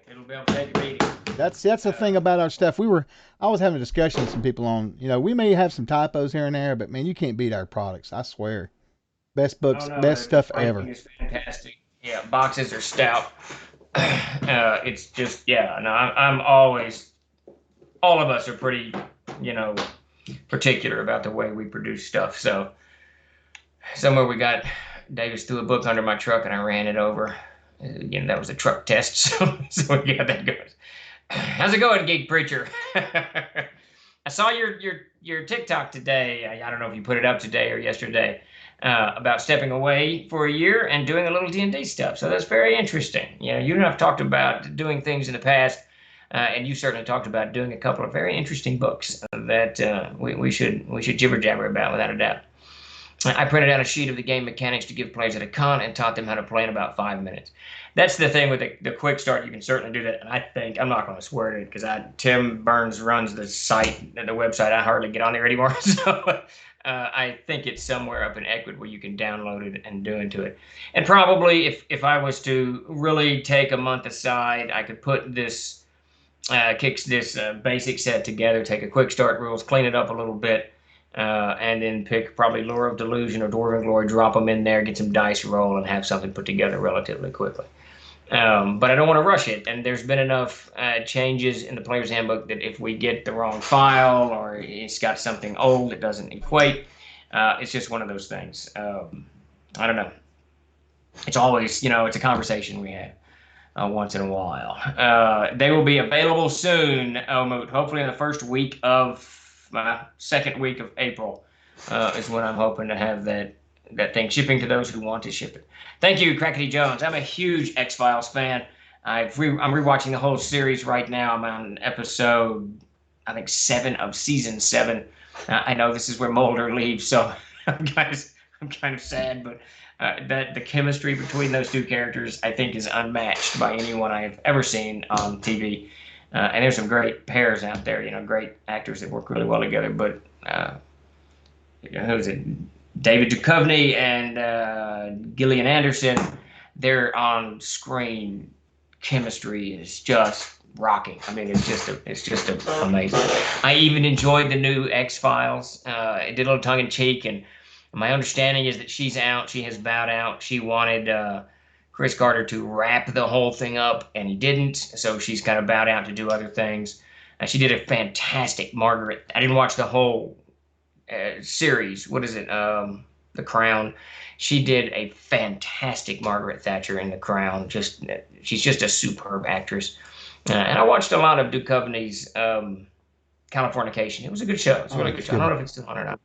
It'll be able to take a beating. That's the thing about our stuff. I was having a discussion with some people on, we may have some typos here and there, but man, you can't beat our products. I swear. Best books, best stuff ever. It's fantastic. Yeah, boxes are stout. It's just, I'm always, all of us are pretty, particular about the way we produce stuff. So somewhere we got, Davis threw a book under my truck and I ran it over. That was a truck test. So yeah, that goes. How's it going, Geek Preacher? I saw your TikTok today. I don't know if you put it up today or yesterday about stepping away for a year and doing a little D&D stuff. So that's very interesting. You and I have talked about doing things in the past, and you certainly talked about doing a couple of very interesting books that we should jibber jabber about without a doubt. I printed out a sheet of the game mechanics to give players at a con and taught them how to play in about 5 minutes. That's the thing with the quick start. You can certainly do that. And I think, I'm not going to swear to it because Tim Burns runs the site, the website. I hardly get on there anymore. So I think it's somewhere up in Equid where you can download it and do into it. And probably if I was to really take a month aside, I could put this basic set together, take a quick start rules, clean it up a little bit. And then pick probably Lure of Delusion or Dwarven Glory, drop them in there, get some dice roll, and have something put together relatively quickly. But I don't want to rush it, and there's been enough changes in the player's handbook that if we get the wrong file or it's got something old that doesn't equate, it's just one of those things. I don't know. It's always, it's a conversation we have once in a while. They will be available soon, Omoot, hopefully in the first week of second week of April is when I'm hoping to have that thing shipping to those who want to ship it. Thank you, Crackety Jones. I'm a huge X-Files fan. I'm rewatching the whole series right now. I'm on episode, I think, 7 of season 7. I know this is where Mulder leaves, so I'm kind of sad, but that the chemistry between those two characters, I think, is unmatched by anyone I've ever seen on TV. And there's some great pairs out there, great actors that work really well together. But who's it? David Duchovny and Gillian Anderson, their on-screen chemistry is just rocking. I mean, it's just amazing. I even enjoyed the new X-Files. It did a little tongue-in-cheek, and my understanding is that she's out. She has bowed out. She wanted Chris Carter to wrap the whole thing up, and he didn't. So she's kind of bowed out to do other things. She did a fantastic Margaret. I didn't watch the whole series. What is it? The Crown. She did a fantastic Margaret Thatcher in The Crown. She's just a superb actress. And I watched a lot of Duchovny's Californication. It was a good show. It's a really good show. I don't know if it's still on or not.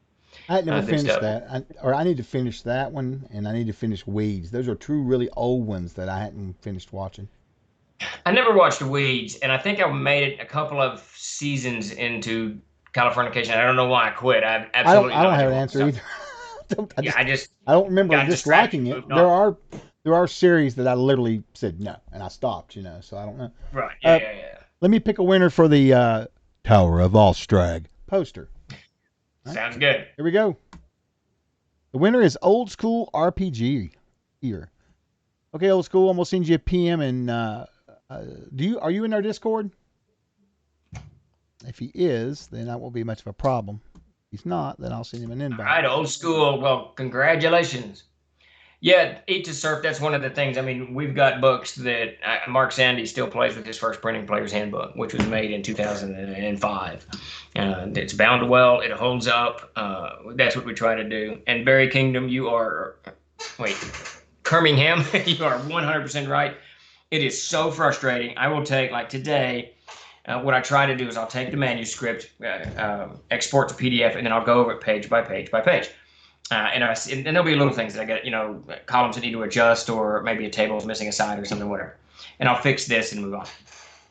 I had never finished that. I need to finish that one, and I need to finish Weeds. Those are two really old ones that I hadn't finished watching. I never watched Weeds, and I think I made it a couple of seasons into Californication. I don't know why I quit. I don't have an answer either. I don't remember disliking it. There are series that I literally said no, and I stopped. So I don't know. Right. Yeah. Let me pick a winner for the Tower of Ostrag poster. Right. Sounds good. Here we go. The winner is Old School RPG here. Okay, Old School, I'm gonna send you a PM, and are you in our Discord? If he is, then that won't be much of a problem. If he's not, then I'll send him an invite. All right, Old School. Well, congratulations. Yeah, '8 to Surf, that's one of the things. I mean, we've got books that Mark Sandy still plays with his first printing Player's Handbook, which was made in 2005. It's bound well. It holds up. That's what we try to do. And Barry Kingdom, Birmingham, you are 100% right. It is so frustrating. I will take, like today, what I try to do is I'll take the manuscript, export to PDF, and then I'll go over it page by page by page. And there'll be little things that I get, columns that need to adjust, or maybe a table is missing a side or something, whatever. And I'll fix this and move on.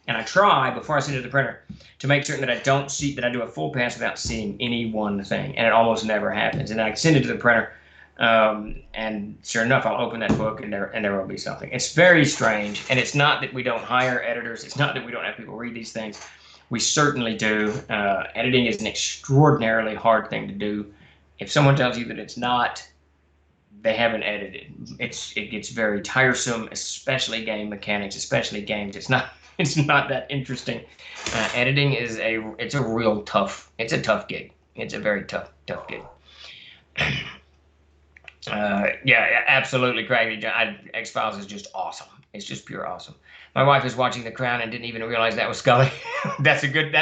And I try, before I send it to the printer, to make certain that I do a full pass without seeing any one thing. And it almost never happens. And then I send it to the printer, and sure enough, I'll open that book, and there will be something. It's very strange. And it's not that we don't hire editors. It's not that we don't have people read these things. We certainly do. Editing is an extraordinarily hard thing to do. If someone tells you that it's not, they haven't edited. It gets very tiresome, especially game mechanics, especially games. It's not that interesting. Editing is a tough gig. It's a very tough gig. Yeah, absolutely, Craig. X-Files is just awesome. It's just pure awesome. My wife is watching The Crown and didn't even realize that was Scully. That's a good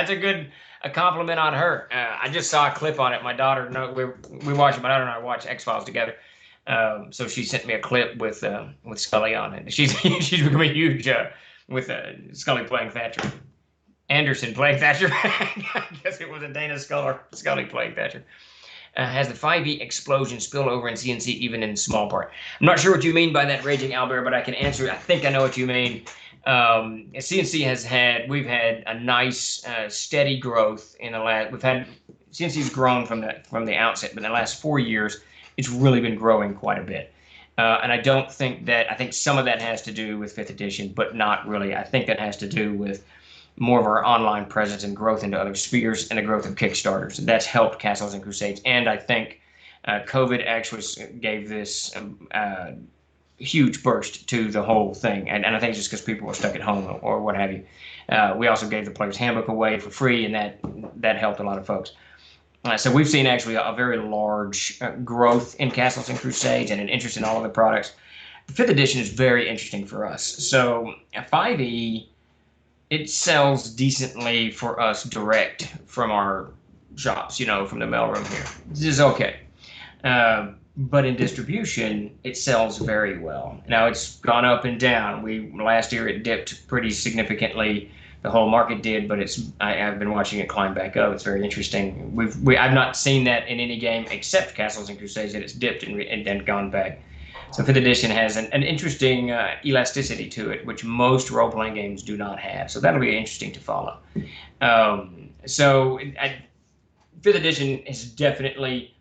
compliment on her. I just saw a clip on it. My daughter, we watch it. My daughter and I watch X-Files together. So she sent me a clip with Scully on it. She's become a huge with Scully playing Thatcher. Anderson playing Thatcher. I guess it was a Dana Scully playing Thatcher. Has the 5e explosion spill over in CNC even in small part? I'm not sure what you mean by that, Raging Albert, but I can answer it. I think I know what you mean. CNC we've had a nice steady growth in the last. CNC's grown from the outset, but in the last 4 years, it's really been growing quite a bit. And I think some of that has to do with 5th edition, but not really. I think that has to do with more of our online presence and growth into other spheres and the growth of Kickstarters. That's helped Castles and Crusades. And I think COVID actually gave this huge burst to the whole thing. And I think it's just because people were stuck at home or what have you. We also gave the Player's Handbook away for free, and that helped a lot of folks. So we've seen actually a very large growth in Castles and Crusades and an interest in all of the products. The 5th edition is very interesting for us. So 5e, it sells decently for us direct from our shops, from the mailroom here. This is okay. But in distribution, it sells very well. Now, it's gone up and down. Last year, it dipped pretty significantly. The whole market did, but I've been watching it climb back up. It's very interesting. I've not seen that in any game except Castles and Crusades, that it's dipped and then gone back. So 5th edition has an interesting elasticity to it, which most role-playing games do not have. So that'll be interesting to follow. 5th edition has definitely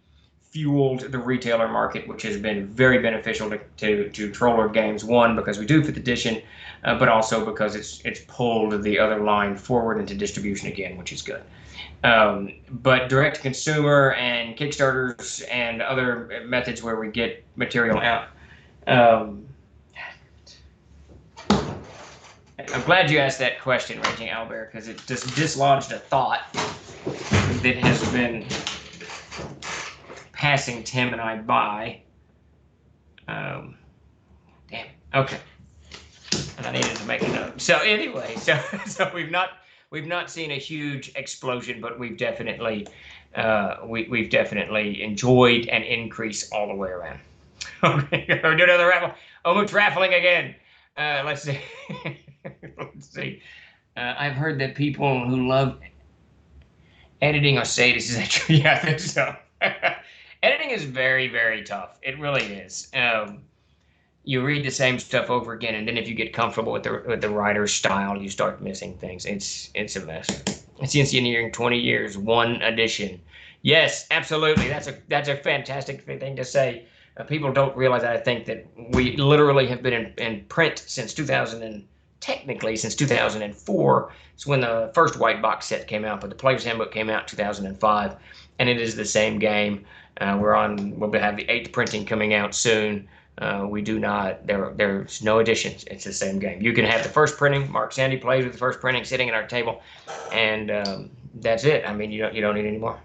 fueled the retailer market, which has been very beneficial to Troller games. One, because we do 5th edition, but also because it's pulled the other line forward into distribution again, which is good. But direct to consumer and Kickstarters and other methods where we get material out. I'm glad you asked that question, Raging Albert, because it just dislodged a thought that has been passing Tim and I by. Damn it. Okay. And I needed to make a note. So anyway, so we've not seen a huge explosion, but we've definitely enjoyed an increase all the way around. Okay, we're doing another raffle. Almost raffling again. Let's see. Let's see. I've heard that people who love editing are sadists. Is that true? Yeah, I think so. Editing is very, very tough. It really is. You read the same stuff over again, and then if you get comfortable with the writer's style, you start missing things. It's a mess. CNC Engineering 20 years, 1 edition. Yes, absolutely. That's a fantastic thing to say. People don't realize that. I think that we literally have been in print since 2004. It's when the first white box set came out, but the Player's Handbook came out in 2005, and it is the same game. We'll have the 8th printing coming out soon. We do not, there's no additions. It's the same game. You can have the first printing. Mark Sandy plays with the first printing sitting at our table, and that's it. I mean, you don't need any more.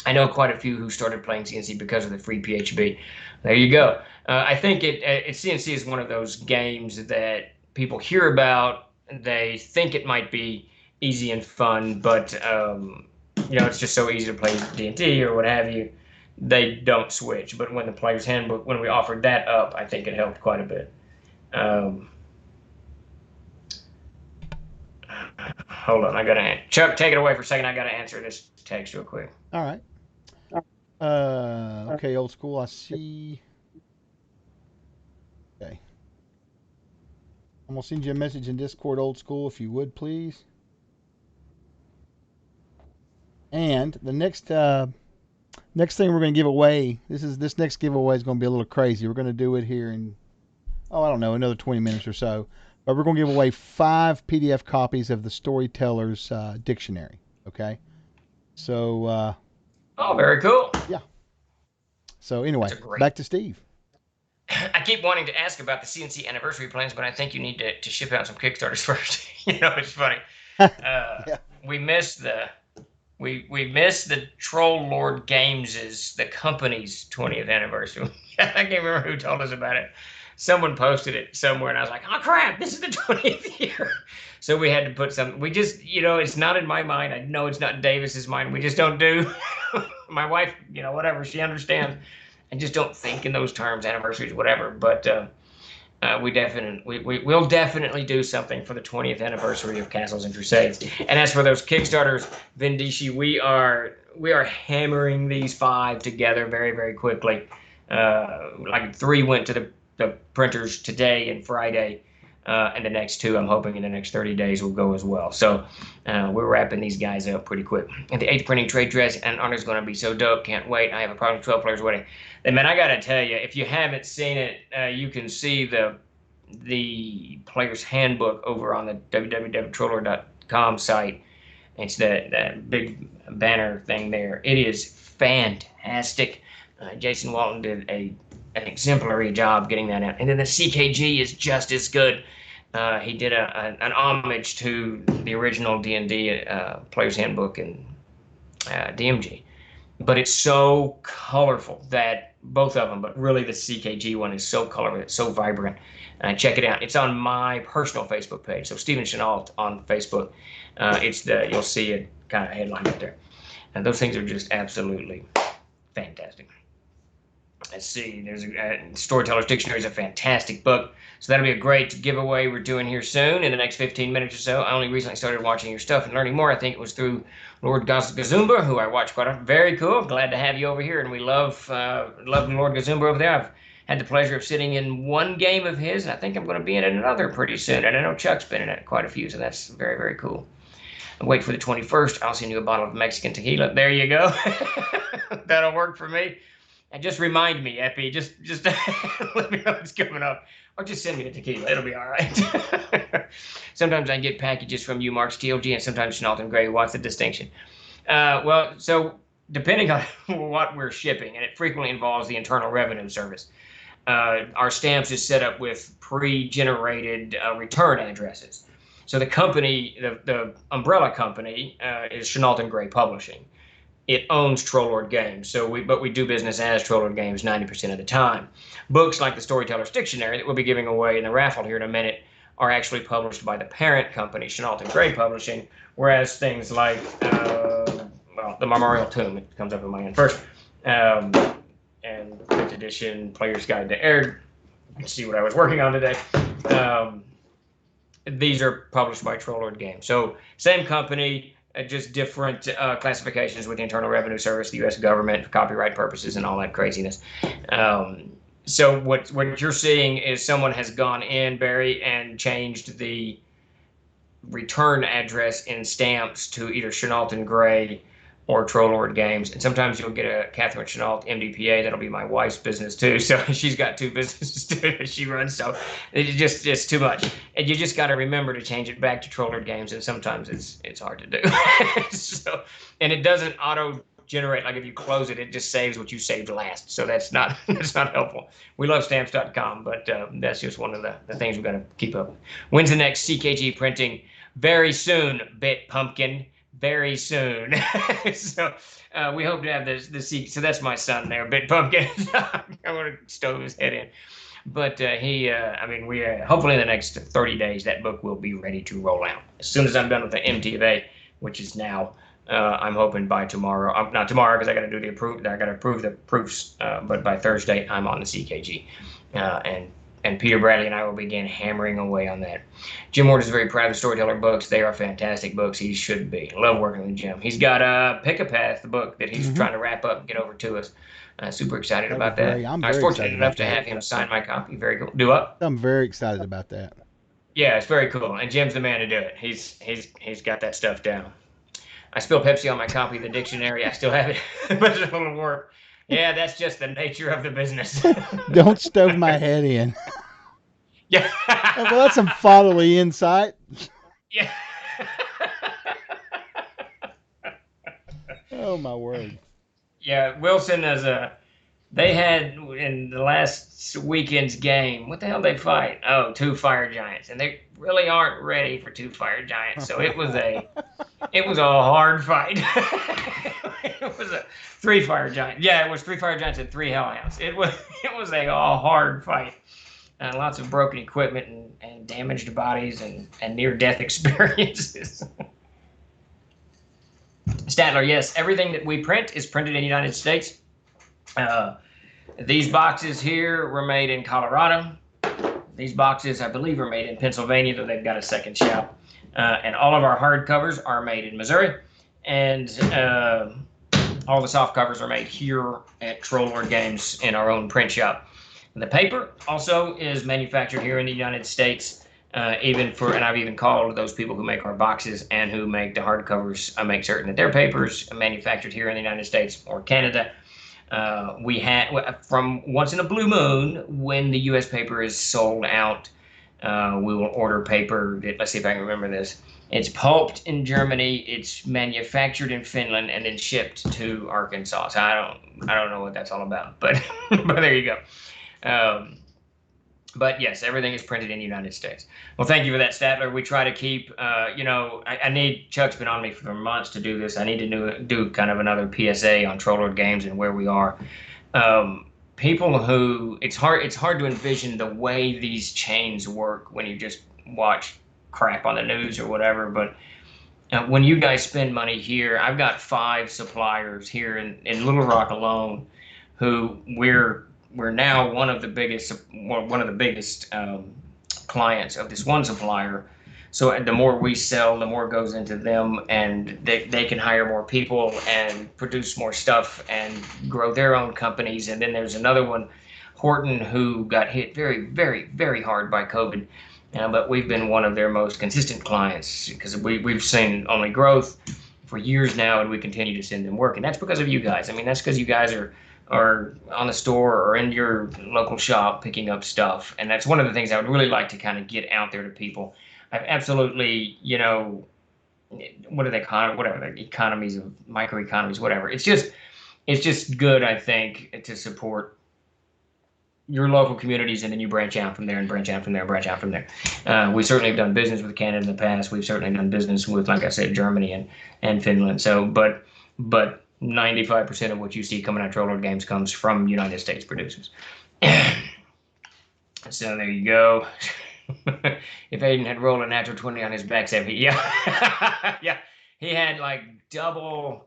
I know quite a few who started playing CNC because of the free PHB. There you go. I think CNC is one of those games that people hear about. They think it might be easy and fun, but it's just so easy to play D&D or what have you. They don't switch. But when the Player's Handbook, when we offered that up, I think it helped quite a bit. Hold on, Chuck, take it away for a second. I gotta answer this text real quick. All right. Okay, old school. I see. Okay. I'm gonna send you a message in Discord, old school, if you would, please. And the next thing we're gonna give away. This next giveaway is gonna be a little crazy. We're gonna do it here in I don't know, another 20 minutes or so. But we're gonna give away 5 PDF copies of the Storyteller's Dictionary. Okay. So. Oh, very cool. Yeah. So anyway, back to Steve. I keep wanting to ask about the CNC anniversary plans, but I think you need to ship out some Kickstarters first. It's funny. Yeah. We missed the Troll Lord Games' the company's 20th anniversary. I can't remember who told us about it. Someone posted it somewhere, and I was like, oh crap, this is the 20th year. So we had to put some. We just, it's not in my mind. I know it's not in Davis's mind. We just don't do. My wife, whatever, she understands. I just don't think in those terms, anniversaries, whatever. But we'll definitely do something for the 20th anniversary of Castles and Crusades. And as for those Kickstarters, Vindici, we are hammering these 5 together very, very quickly. Like 3 went to the printers today and Friday. And the next 2, I'm hoping in the next 30 days will go as well. So we're wrapping these guys up pretty quick. And the 8th printing trade dress and honor is going to be so dope. Can't wait. I have a problem with 12 players wedding. And man, I got to tell you, if you haven't seen it, you can see the Player's Handbook over on the www.troller.com site. It's that big banner thing there. It is fantastic. Jason Walton did an exemplary job getting that out. And then the CKG is just as good. He did an homage to the original D&D Player's Handbook and DMG. But it's so colorful that both of them, but really the CKG one is so colorful, it's so vibrant. Check it out. It's on my personal Facebook page. So Stephen Chenault on Facebook. You'll see it kind of headline up there. And those things are just absolutely fantastic. Let's see, there's Storyteller's Dictionary is a fantastic book. So that'll be a great giveaway we're doing here soon in the next 15 minutes or so. I only recently started watching your stuff and learning more. I think it was through Lord Gazumba, who I watch quite often. Very cool. Glad to have you over here. And we love Lord Gazumba over there. I've had the pleasure of sitting in 1 game of his, and I think I'm going to be in another pretty soon. And I know Chuck's been in it quite a few, so that's very, very cool. Wait for the 21st. I'll send you a bottle of Mexican tequila. There you go. That'll work for me. And just remind me, Epi. Just let me know it's coming up. Or just send me the tequila. It'll be all right. Sometimes I get packages from you, Mark's TLG, and sometimes Chenault and Gray. What's the distinction? Well, so depending on what we're shipping, and it frequently involves the Internal Revenue Service, our stamps is set up with pre-generated return addresses. So the company, the umbrella company, is Chenault and Gray Publishing. It owns Trollord Games, but we do business as Trollord Games 90% of the time. Books like the Storyteller's Dictionary that we'll be giving away in the raffle here in a minute are actually published by the parent company, Chenault and Gray Publishing, whereas things like, the Memorial Tomb, it comes up in my hand first, and 5th edition Player's Guide to Air, let's see what I was working on today. These are published by Trollord Games. So same company, just different classifications with the Internal Revenue Service, the U.S. government, for copyright purposes, and all that craziness. So what you're seeing is someone has gone in, Barry, and changed the return address in stamps to either Chenault and Gray or Trollord Games. And sometimes you'll get a Catherine Chenault MDPA. That'll be my wife's business too. So she's got 2 businesses too that she runs. So it's too much. And you just got to remember to change it back to Trollord Games. And sometimes it's hard to do. And it doesn't auto generate, like if you close it, it just saves what you saved last. So that's not helpful. We love stamps.com, but that's just one of the things we've got to keep up with. When's the next CKG printing? Very soon, Bit Pumpkin. Very soon. So we hope to have the so that's my son there, Bit Pumpkin. I'm going to stove his head in. But we hopefully in the next 30 days, that book will be ready to roll out. As soon as I'm done with the MTA, which is now, I'm hoping by tomorrow, not tomorrow because I got to do I got to approve the proofs, but by Thursday, I'm on the CKG. And Peter Bradley and I will begin hammering away on that. Jim Ward is very proud of the Storyteller books. They are fantastic books. He should be. Love working with Jim. He's got Pick a Path, the book that he's trying to wrap up and get over to us. Super excited about that. I was fortunate enough to have him sign my copy. Very cool. Do what? I'm very excited about that. Yeah, it's very cool. And Jim's the man to do it. He's got that stuff down. I spilled Pepsi on my copy of the dictionary. I still have it, but it's full of work. Yeah, that's just the nature of the business. Don't stove my head in. Yeah. Well, that's some fatherly insight. Yeah. Oh, my word. Yeah, Wilson they had in the last weekend's game, what the hell did they fight? Oh, 2 fire giants. And they really aren't ready for 2 fire giants. So it was a hard fight. It was a 3 fire giants. Yeah, it was 3 fire giants and 3 hellhounds. It was a hard fight. Lots of broken equipment and damaged bodies and near-death experiences. Statler, yes, everything that we print is printed in the United States. These boxes here were made in Colorado. These boxes, I believe, are made in Pennsylvania, though they've got a second shop. And all of our hardcovers are made in Missouri. And all the soft covers are made here at Trollord Games in our own print shop. The paper also is manufactured here in the United States, and I've even called those people who make our boxes and who make the hardcovers. I make certain that their papers are manufactured here in the United States or Canada. We had, from once in a blue moon, when the U.S. paper is sold out, we will order paper. Let's see if I can remember this. It's pulped in Germany, it's manufactured in Finland, and then shipped to Arkansas. So I don't know what that's all about, but but there you go. But yes, everything is printed in the United States. Well, thank you for that, Statler. We try to keep, I need, Chuck's been on me for months to do this. I need to do kind of another PSA on Trollord Games and where we are. People who, it's hard to envision the way these chains work when you just watch crap on the news or whatever. But when you guys spend money here, I've got 5 suppliers here in Little Rock alone who we're now one of the biggest clients of this one supplier. So the more we sell, the more goes into them, and they can hire more people and produce more stuff and grow their own companies. And then there's another one, Horton, who got hit very, very, very hard by COVID. but we've been one of their most consistent clients because we've seen only growth for years now, and we continue to send them work, and that's because of you guys. I mean, that's because you guys are on the store or in your local shop picking up stuff, and that's one of the things I would really like to kind of get out there to people. I've absolutely, what do they call it? Whatever, the economies of microeconomies, whatever. It's just good, I think, to support your local communities, and then you branch out from there and branch out from there and branch out from there. We certainly have done business with Canada in the past. We've certainly done business with, like I said, Germany and Finland. So, but 95% of what you see coming out of Trollord Games comes from United States producers. So there you go. If Aiden had rolled a natural 20 on his back, yeah, he had like double.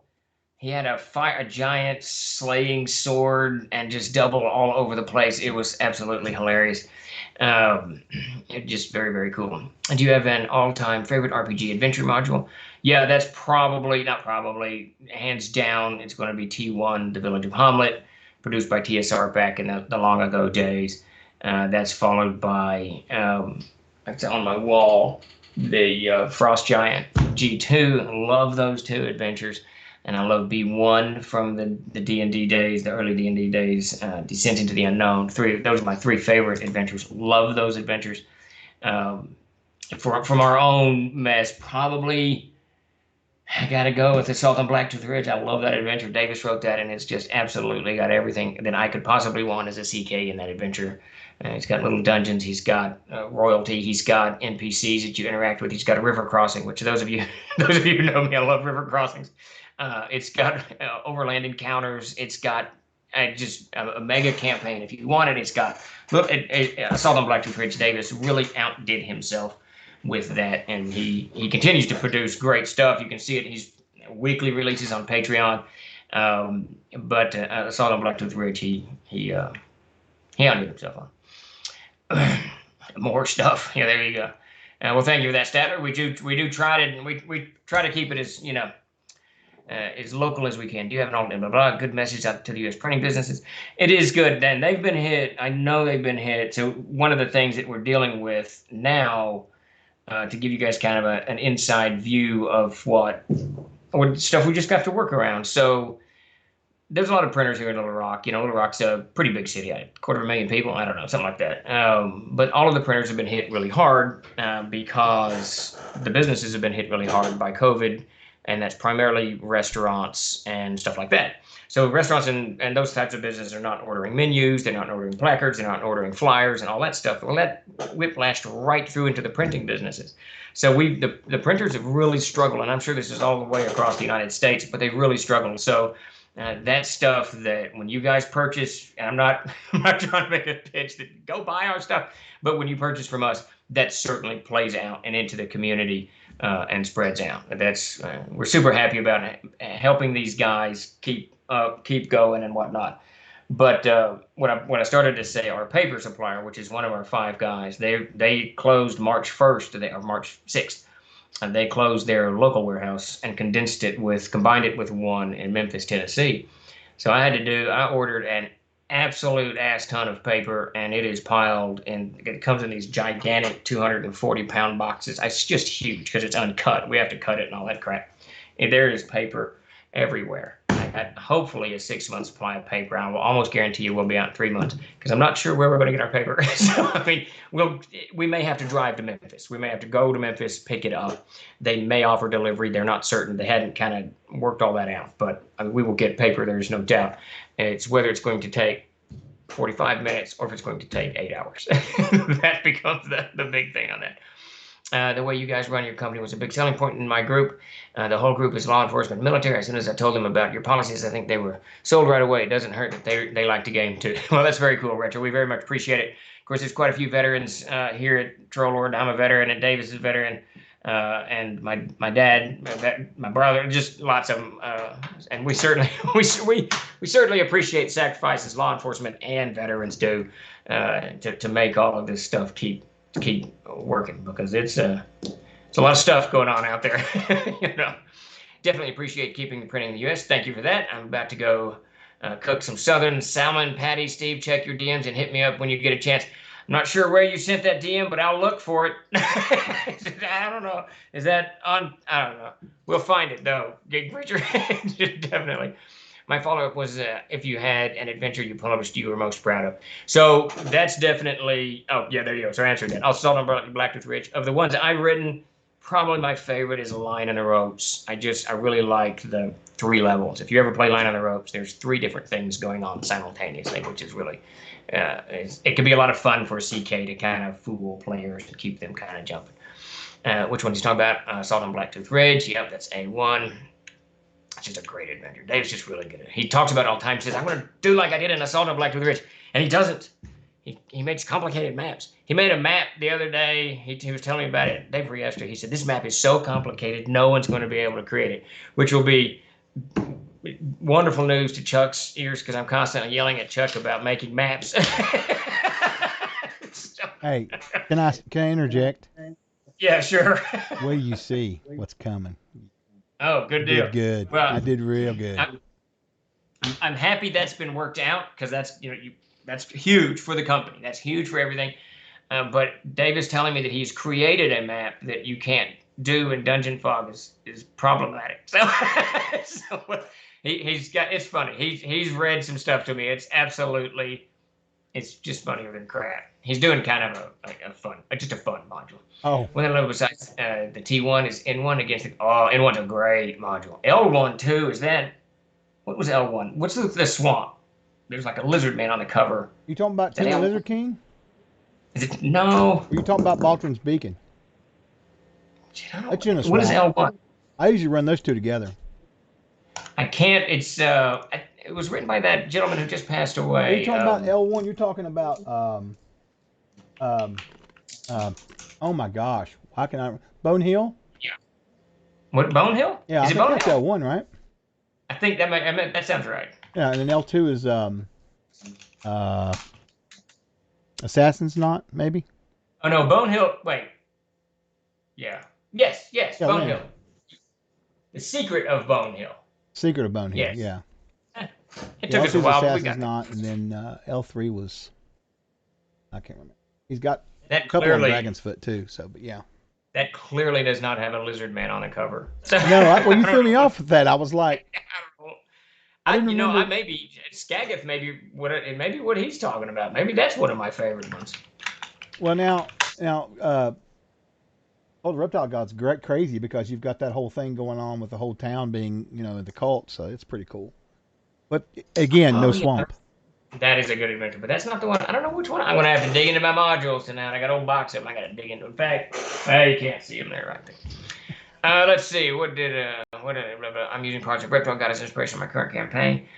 He had a giant slaying sword and just double all over the place. It was absolutely hilarious. Just very, very cool. Do you have an all-time favorite RPG adventure module? Yeah, that's hands down, it's going to be T1, The Village of Hamlet, produced by TSR back in the long ago days. That's followed by, it's on my wall, the Frost Giant G2. Love those two adventures. And I love B1 from the D&D days, the early D&D days, Descent into the Unknown. Those are my three favorite adventures. Love those adventures. From our own mess, probably I got to go with Assault on Blacktooth Ridge. I love that adventure. Davis wrote that, and it's just absolutely got everything that I could possibly want as a CK in that adventure. He's got little dungeons. He's got royalty. He's got NPCs that you interact with. He's got a river crossing, which those of you who know me, I love river crossings. It's got overland encounters. It's got just a mega campaign. If you want it, it's got. Look, Assault on Blacktooth Ridge. Davis really outdid himself with that, and he continues to produce great stuff. You can see it. He's weekly releases on Patreon. But Assault on Blacktooth Ridge, he outdid himself on. More stuff. Yeah, there you go. Well, thank you for that, Statler. We do try to keep it as local as we can. Do you have an alternate? Blah, blah, good message out to the U.S. printing businesses. It is good. And they've been hit. I know they've been hit. So one of the things that we're dealing with now, to give you guys kind of an inside view of what stuff we just got to work around. So there's a lot of printers here in Little Rock. Little Rock's a pretty big city, 250,000 people. I don't know, something like that. But all of the printers have been hit really hard because the businesses have been hit really hard by COVID. And that's primarily restaurants and stuff like that. So restaurants and those types of businesses are not ordering menus, they're not ordering placards, they're not ordering flyers and all that stuff. Well, that whiplashed right through into the printing businesses. So the printers have really struggled, and I'm sure this is all the way across the United States, but they've really struggled. So that stuff that when you guys purchase, and I'm not trying to make a pitch that go buy our stuff, but when you purchase from us, that certainly plays out and into the community. And spreads out. That's we're super happy about it, helping these guys keep going and whatnot. But what I started to say, our paper supplier, which is one of our 5 guys, they closed March 1st or March 6th, and they closed their local warehouse and combined it with one in Memphis, Tennessee. So I ordered an absolute ass ton of paper, and it is piled, and it comes in these gigantic 240-pound boxes. It's just huge because it's uncut. We have to cut it and all that crap. And there is paper everywhere. Hopefully a 6-month supply of paper. I will almost guarantee you we'll be out in 3 months because I'm not sure where we're going to get our paper. So I mean, we may have to drive to Memphis. We may have to go to Memphis, pick it up. They may offer delivery. They're not certain. They hadn't kind of worked all that out. But I mean, we will get paper. There's no doubt. It's whether it's going to take 45 minutes or if it's going to take 8 hours. That becomes the big thing on that. The way you guys run your company was a big selling point in my group. The whole group is law enforcement, military. As soon as I told them about your policies, I think they were sold right away. It doesn't hurt that they like the game too. Well, that's very cool, Retro. We very much appreciate it. Of course, there's quite a few veterans here at Trollord. I'm a veteran, and Davis is a veteran, and my dad, my brother, just lots of them. And we certainly we certainly appreciate sacrifices law enforcement and veterans do to make all of this stuff keep working, because it's a lot of stuff going on out there. Definitely appreciate keeping the printing in the U.S. Thank you for that. I'm about to go cook some southern salmon patties. Steve, check your DMs and hit me up when you get a chance. not sure where you sent that DM, but I'll look for it. I don't know. Is that on? I don't know. We'll find it though. Gig Preacher, definitely. My follow-up was if you had an adventure you published you were most proud of. So that's definitely. Oh yeah, there you go. So I answered that. I'll Salt on Blacktooth Ridge. Of the ones I've written, probably my favorite is Line on the Ropes. I really like the 3 levels. If you ever play Line on the Ropes, there's 3 different things going on simultaneously, which is really. It can be a lot of fun for CK to kind of fool players and keep them kind of jumping. Which one's he talking about? Assault on Blacktooth Ridge. Yep, that's A1. It's just a great adventure. Dave's just really good at it. He talks about it all the time. He says, I'm going to do like I did in Assault on Blacktooth Ridge. And he doesn't. He makes complicated maps. He made a map the other day. He was telling me about it day before yesterday. He said, this map is so complicated, no one's going to be able to create it, which will be wonderful news to Chuck's ears because I'm constantly yelling at Chuck about making maps. Hey, can I interject? Yeah, sure. What do you see? What's coming? Oh, good deal. Did good. Well, I did real good. I'm happy that's been worked out because that's that's huge for the company. That's huge for everything. But Dave is telling me that he's created a map that you can't do in Dungeon Fog is problematic. So, he's got. It's funny. He's read some stuff to me. It's just funnier than crap. He's doing kind of a fun module. Oh. One of the besides the T1 is N1 against the. Oh, N1's a great module. L1 too is that. What was L1? What's the swamp? There's like a lizard man on the cover. You talking about Team Lizard King? Is it no? Are you talking about Baltron's Beacon? That's in a swamp. What is L1? I usually run those 2 together. I can't. It's it was written by that gentleman who just passed away. Are you talking about L1? You're talking about oh my gosh, how can I? Bone Hill? Yeah. What, Bone Hill? Yeah, is I think that's L1, right? I think that sounds right. Yeah, and then L2 is Assassin's Knot, maybe. Oh no, Bone Hill. Wait. Yeah. Yes. Yeah, Bone Hill. The Secret of Bone Hill. Secret of Bone Hill. Yes. Yeah. It took us a while, but we Assassin's got Knot, and then L3 was I can't remember. He's got that a couple on Dragon's Foot too. So, but yeah. That clearly does not have a lizard man on the cover. No, when you threw me off with that, I was like, I maybe Skagith maybe what he's talking about. Maybe that's one of my favorite ones. Well, now, the Reptile God's crazy because you've got that whole thing going on with the whole town being, the cult. So it's pretty cool. But again, no swamp. That is a good adventure, but that's not the one. I don't know which one. I'm gonna have to dig into my modules tonight. I got old box of them. I got to dig into. In fact, you can't see them there right there. Let's see. I'm using Project Reptile God as inspiration for my current campaign.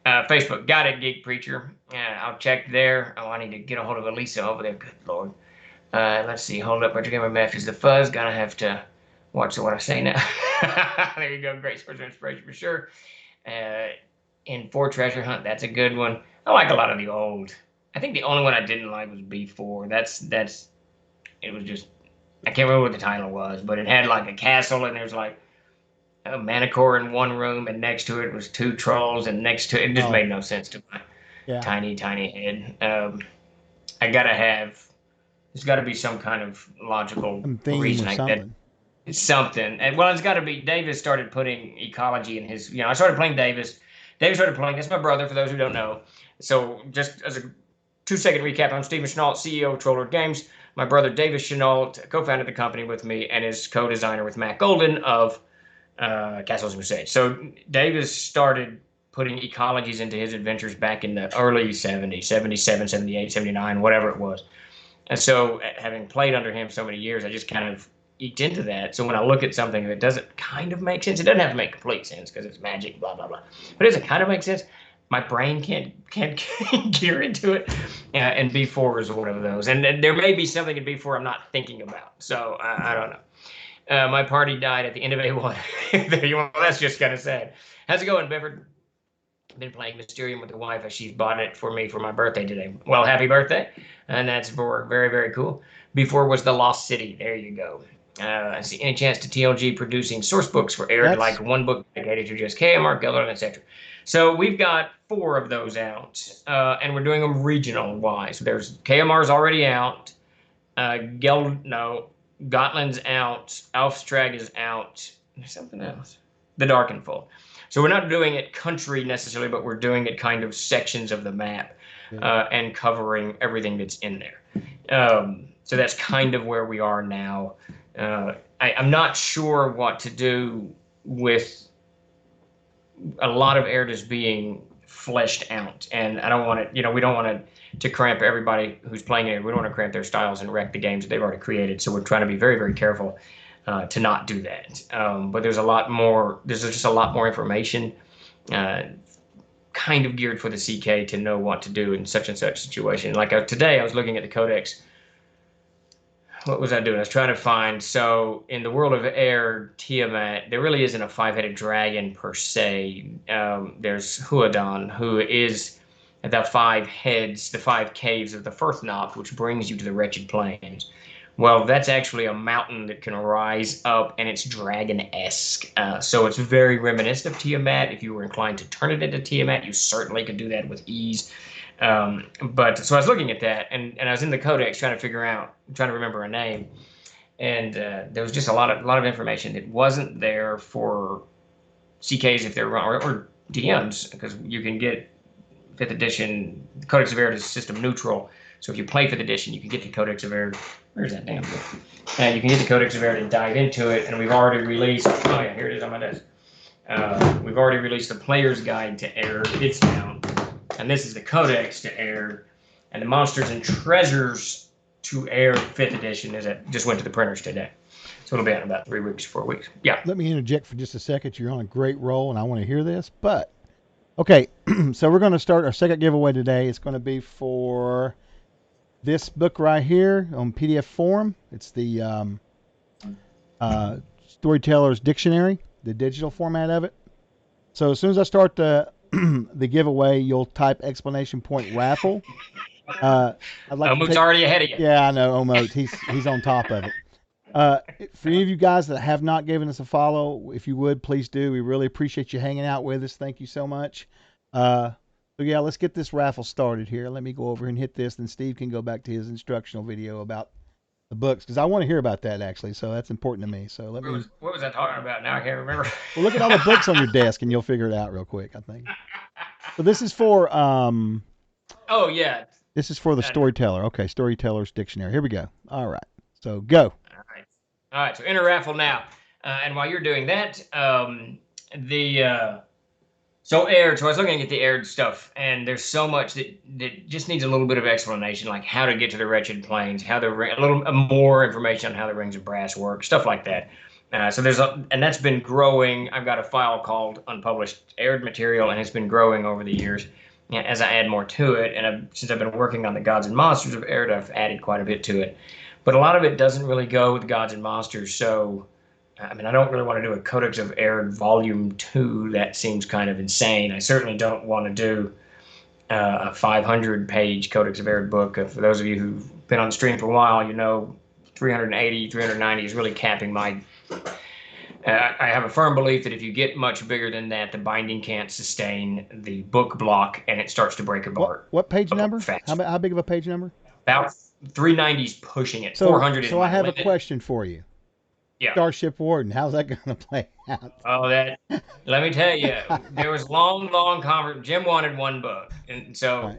Facebook, got it, Geek Preacher. I'll check there. Oh, I need to get a hold of Elisa over there. Good Lord. Let's see. Hold up. Retro Gamer Masters the Fuzz. Gonna have to watch what I say now. There you go. Great source of inspiration for sure. In For Treasure Hunt, that's a good one. I like a lot of the old. I think the only one I didn't like was B4. It was just, I can't remember what the title was, but it had like a castle and there's like a manicore in one room and next to it was 2 trolls and next to it just made no sense to my tiny head. There's got to be some kind of logical reason like that. It's something. And well, it's got to be, Davis started putting ecology in his, I started playing Davis. Davis started playing, that's my brother for those who don't know. So just as a 2-second recap, I'm Stephan Chenault, CEO of Troller Games. My brother Davis Chenault co-founded the company with me and is co-designer with Matt Golden of Castles and Crusades. So Davis started putting ecologies into his adventures back in the early 70s, 77, 78, 79, whatever it was. And so having played under him so many years, I just kind of eked into that. So when I look at something that doesn't kind of make sense, it doesn't have to make complete sense because it's magic, blah, blah, blah. But it doesn't kind of make sense. My brain can't gear into it. And B4 is one of those. And there may be something in B4 I'm not thinking about. So I don't know. My party died at the end of A1. Well, that's just kind of sad. How's it going, Bedford? I've been playing Mysterium with the wife as she's bought it for me for my birthday today. Well, happy birthday. And that's for very, very cool. B4 was the Lost City. There you go. I see any chance to TLG producing source books for aired, like one book dedicated to just KMR, Geldern, etc. So we've got 4 of those out, and we're doing them regional wise. There's KMR's already out, Gotland's out, Alfstrag is out. There's something else. The Darkenfold. So we're not doing it country necessarily, but we're doing it kind of sections of the map, and covering everything that's in there. So that's kind of where we are now. I'm not sure what to do with a lot of Erda's being fleshed out, and I don't want it. We don't want to cramp everybody who's playing it. We don't want to cramp their styles and wreck the games that they've already created. So we're trying to be very, very careful to not do that. But there's a lot more. There's just a lot more information, kind of geared for the CK to know what to do in such and such situation. Like today, I was looking at the Codex. What was I doing? I was trying to find. So in the world of air, Tiamat, there really isn't a 5-headed dragon per se. There's Huadon, who is the 5 heads, the 5 caves of the Firthnoth, which brings you to the Wretched Plains. Well, that's actually a mountain that can rise up, and it's dragon-esque. So it's very reminiscent of Tiamat. If you were inclined to turn it into Tiamat, you certainly could do that with ease. But so I was looking at that, and I was in the Codex trying to remember a name, and there was just a lot of information that wasn't there for CKs if they're wrong, or DMs, because you can get 5th edition. The Codex of Air is system neutral, so if you play 5th edition, you can get the Codex of Air. Where's that damn book? And you can get the Codex of Air to dive into it, and we've already released. Oh yeah, here it is on my desk. We've already released the Player's Guide to Air. It's down. And this is the Codex to Air, and the Monsters and Treasures to Air 5th edition just went to the printers today. So it'll be out in about 3 weeks, 4 weeks. Yeah. Let me interject for just a second. You're on a great roll, and I want to hear this. But, okay, so we're going to start our second giveaway today. It's going to be for this book right here on PDF form. It's the Storyteller's Dictionary, the digital format of it. So as soon as I start the giveaway, you'll type ! raffle. I'd like Omote's already ahead of you. Yeah, I know Omote. He's on top of it. For any of you guys that have not given us a follow, if you would, please do. We really appreciate you hanging out with us. Thank you so much. So yeah, let's get this raffle started here. Let me go over and hit this, and Steve can go back to his instructional video about the books, because I want to hear about that actually. So that's important to me. So what was I talking about? Now I can't remember. Well, look at all the books on your desk, and you'll figure it out real quick, I think. So this is for oh yeah. This is for the Storyteller. Okay, Storyteller's Dictionary. Here we go. All right. So go. All right. So enter raffle now. And while you're doing that, so aired. So I was looking at the aired stuff, and there's so much that just needs a little bit of explanation, like how to get to the Wretched Plains, a little more information on how the Rings of Brass work, stuff like that. So and that's been growing. I've got a file called Unpublished Aired Material, and it's been growing over the years as I add more to it. And since I've been working on the Gods and Monsters of Aired, I've added quite a bit to it. But a lot of it doesn't really go with Gods and Monsters. So, I mean, I don't really want to do a Codex of Aired Volume 2. That seems kind of insane. I certainly don't want to do a 500-page Codex of Aired book. For those of you who've been on the stream for a while, 380, 390 is really capping my... I have a firm belief that if you get much bigger than that, the binding can't sustain the book block, and it starts to break apart. What page number? How big of a page number? About 390's pushing it. So, 400 is so I have limit. A question for you. Yeah. Starship Warden, how's that going to play out? Oh, let me tell you, there was long conversation. Jim wanted one book, and so... Right.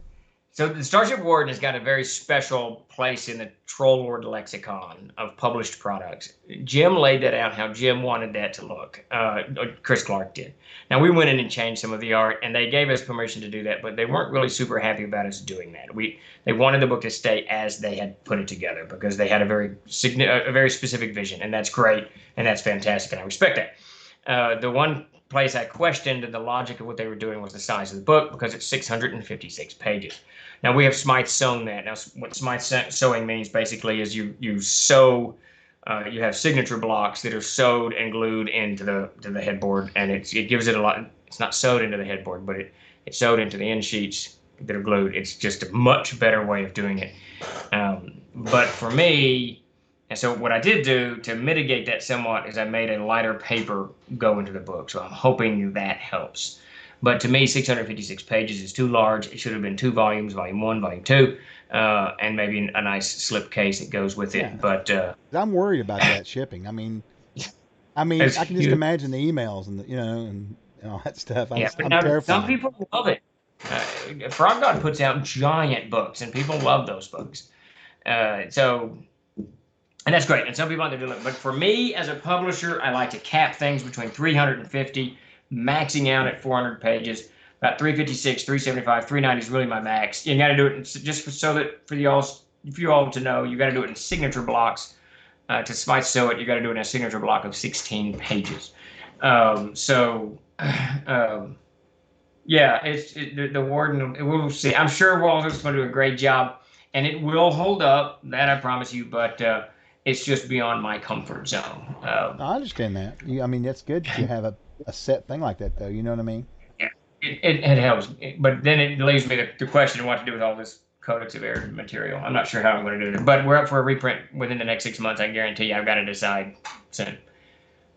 So the Starship Warden has got a very special place in the Troll Lord lexicon of published products. Jim laid that out how Jim wanted that to look. Chris Clark did. Now, we went in and changed some of the art, and they gave us permission to do that, but they weren't really super happy about us doing that. They wanted the book to stay as they had put it together because they had a very specific vision, and that's great, and that's fantastic, and I respect that. The one place I questioned the logic of what they were doing was the size of the book, because it's 656 pages. Now, we have Smythe sewn that. Now, what Smythe sewing means basically is you sew, you have signature blocks that are sewed and glued into the headboard, and it gives it a lot. It's not sewed into the headboard, but it's sewed into the end sheets that are glued. It's just a much better way of doing it. But for me, And so what I did do to mitigate that somewhat is I made a lighter paper go into the book. So I'm hoping that helps. But to me, 656 pages is too large. It should have been 2 volumes, volume 1, volume 2, and maybe a nice slip case that goes with it. Yeah. But I'm worried about that shipping. I mean, I it's can just huge. imagine the emails and and all that stuff. Yeah, but I'm now terrified. some people love it. Frog God puts out giant books, and people love those books. And that's great. And some people out there do it. But for me, as a publisher, I like to cap things between 350, maxing out at 400 pages. About 356, 375, 390 is really my max. You got to do it so that for you all to know, you got to do it in signature blocks. To spice sew it, you got to do it in a signature block of 16 pages. Yeah, the Warden. We'll see. I'm sure Walter's going to do a great job, and it will hold up. That I promise you. But it's just beyond my comfort zone. I understand that. I mean, that's good that you have a set thing like that, though. You know what I mean? Yeah, it helps. But then it leaves me the question of what to do with all this Codex of Error material. I'm not sure how I'm going to do it. But we're up for a reprint within the next 6 months. I guarantee you. I've got to decide soon.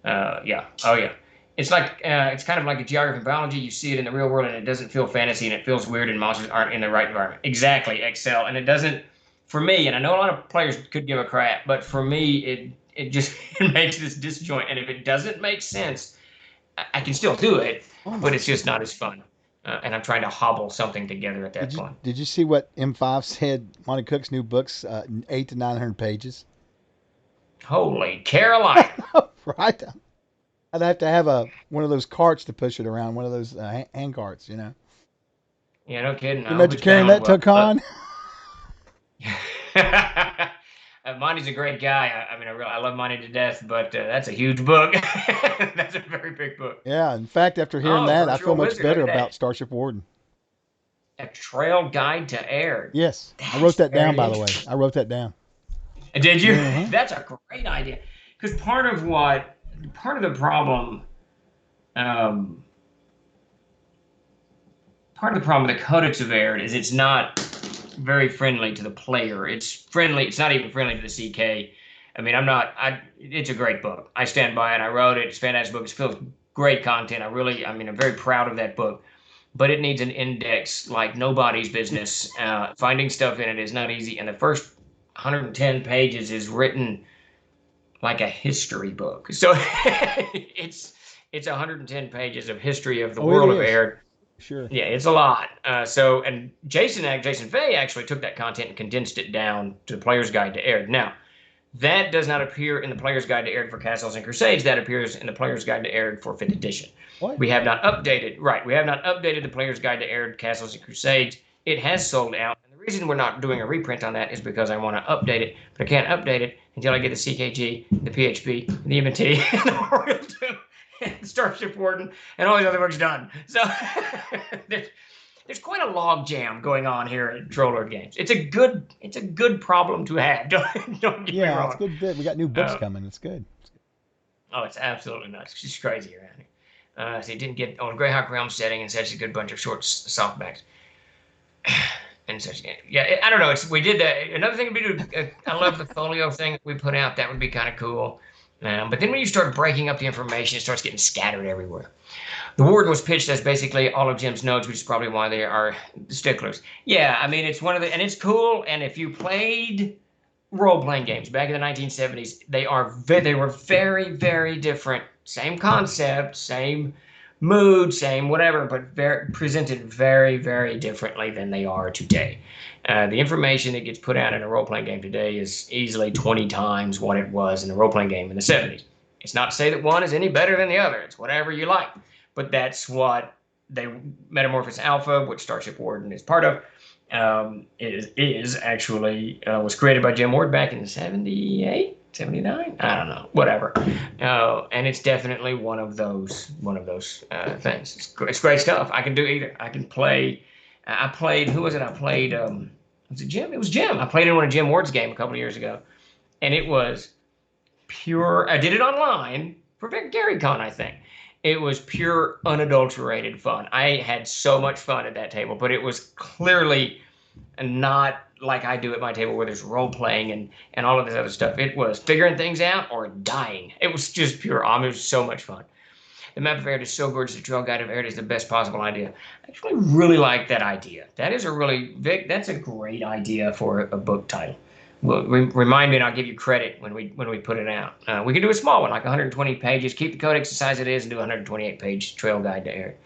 Yeah. Oh, yeah. It's like it's kind of like a geography and biology. You see it in the real world, and it doesn't feel fantasy, and it feels weird, and monsters aren't in the right environment. Exactly, Excel, and it doesn't. For me, and I know a lot of players could give a crap, but for me, it just it makes this disjoint. And if it doesn't make sense, I can still do it, but it's just not as fun. And I'm trying to hobble something together at that point. Did you see what M5 said? Monty Cook's new book's 800 to 900 pages. Holy Carolina! Right. I'd have to have one of those carts to push it around, one of those hand carts, Yeah, no kidding. You imagine carrying that to a con? Monty's a great guy. I mean, I love Monty to death, but that's a huge book. That's a very big book. Yeah, in fact, after hearing that, I feel much better about Starship Warden. A Trail Guide to Air. Yes, I wrote that down, by the way. I wrote that down. Did you? Mm-hmm. That's a great idea. Because part of the problem, with the Codex of Air is it's not very friendly to the player. It's not even friendly to the CK. I mean, it's a great book. I stand by it. I wrote it. It's a fantastic book. It's filled with great content. I'm very proud of that book. But it needs an index like nobody's business. Finding stuff in it is not easy. And the first 110 pages is written like a history book. So it's 110 pages of history of the world of Air. Sure. Yeah, it's a lot. And Jason Fay actually took that content and condensed it down to the Player's Guide to Air. Now, that does not appear in the Player's Guide to Air for Castles and Crusades. That appears in the Player's Guide to Air for 5th edition. What? We have not updated the Player's Guide to Air Castles and Crusades. It has sold out. And the reason we're not doing a reprint on that is because I want to update it, but I can't update it until I get the CKG, the PHP, the MT, and the Royal Doom, and Starship Warden, and all these other books done. So there's quite a log jam going on here at Trollord Games. It's a good problem to have. Don't get me wrong. Yeah, it's good. We got new books coming. It's good. Oh, it's absolutely nuts. It's just crazy around here. So you didn't get on Greyhawk Realm setting and such a good bunch of short softbacks. And such. Yeah, I don't know. We did that. Another thing would be I love the folio thing we put out. That would be kind of cool. But then when you start breaking up the information, it starts getting scattered everywhere. The Warden was pitched as basically all of Jim's notes, which is probably why they are sticklers. Yeah, I mean, it's and it's cool. And if you played role-playing games back in the 1970s, they were very, very different. Same concept, same mood, same whatever, but presented very, very differently than they are today. The information that gets put out in a role-playing game today is easily 20 times what it was in a role-playing game in the 70s. It's not to say that one is any better than the other. It's whatever you like. But that's what Metamorphosis Alpha, which Starship Warden is part of, was created by Jim Ward back in 78, 79? I don't know, whatever. And it's definitely one of those things. It's great stuff. I can do either. I can play. I played. Who was it? I played. Was it Jim? It was Jim. I played in one of Jim Ward's game a couple of years ago, and it was pure. I did it online for GaryCon, I think. It was pure, unadulterated fun. I had so much fun at that table, but it was clearly and not like I do at my table where there's role playing and all of this other stuff. It was figuring things out or dying. It was just pure. It was so much fun. The map of Erd is so gorgeous. The trail guide of Erd is the best possible idea. I actually really like that idea. That is a really, Vic, that's a great idea for a book title. Well, remind me and I'll give you credit when we put it out. We can do a small one, like 120 pages. Keep the codex the size it is and do a 128-page trail guide to Erd.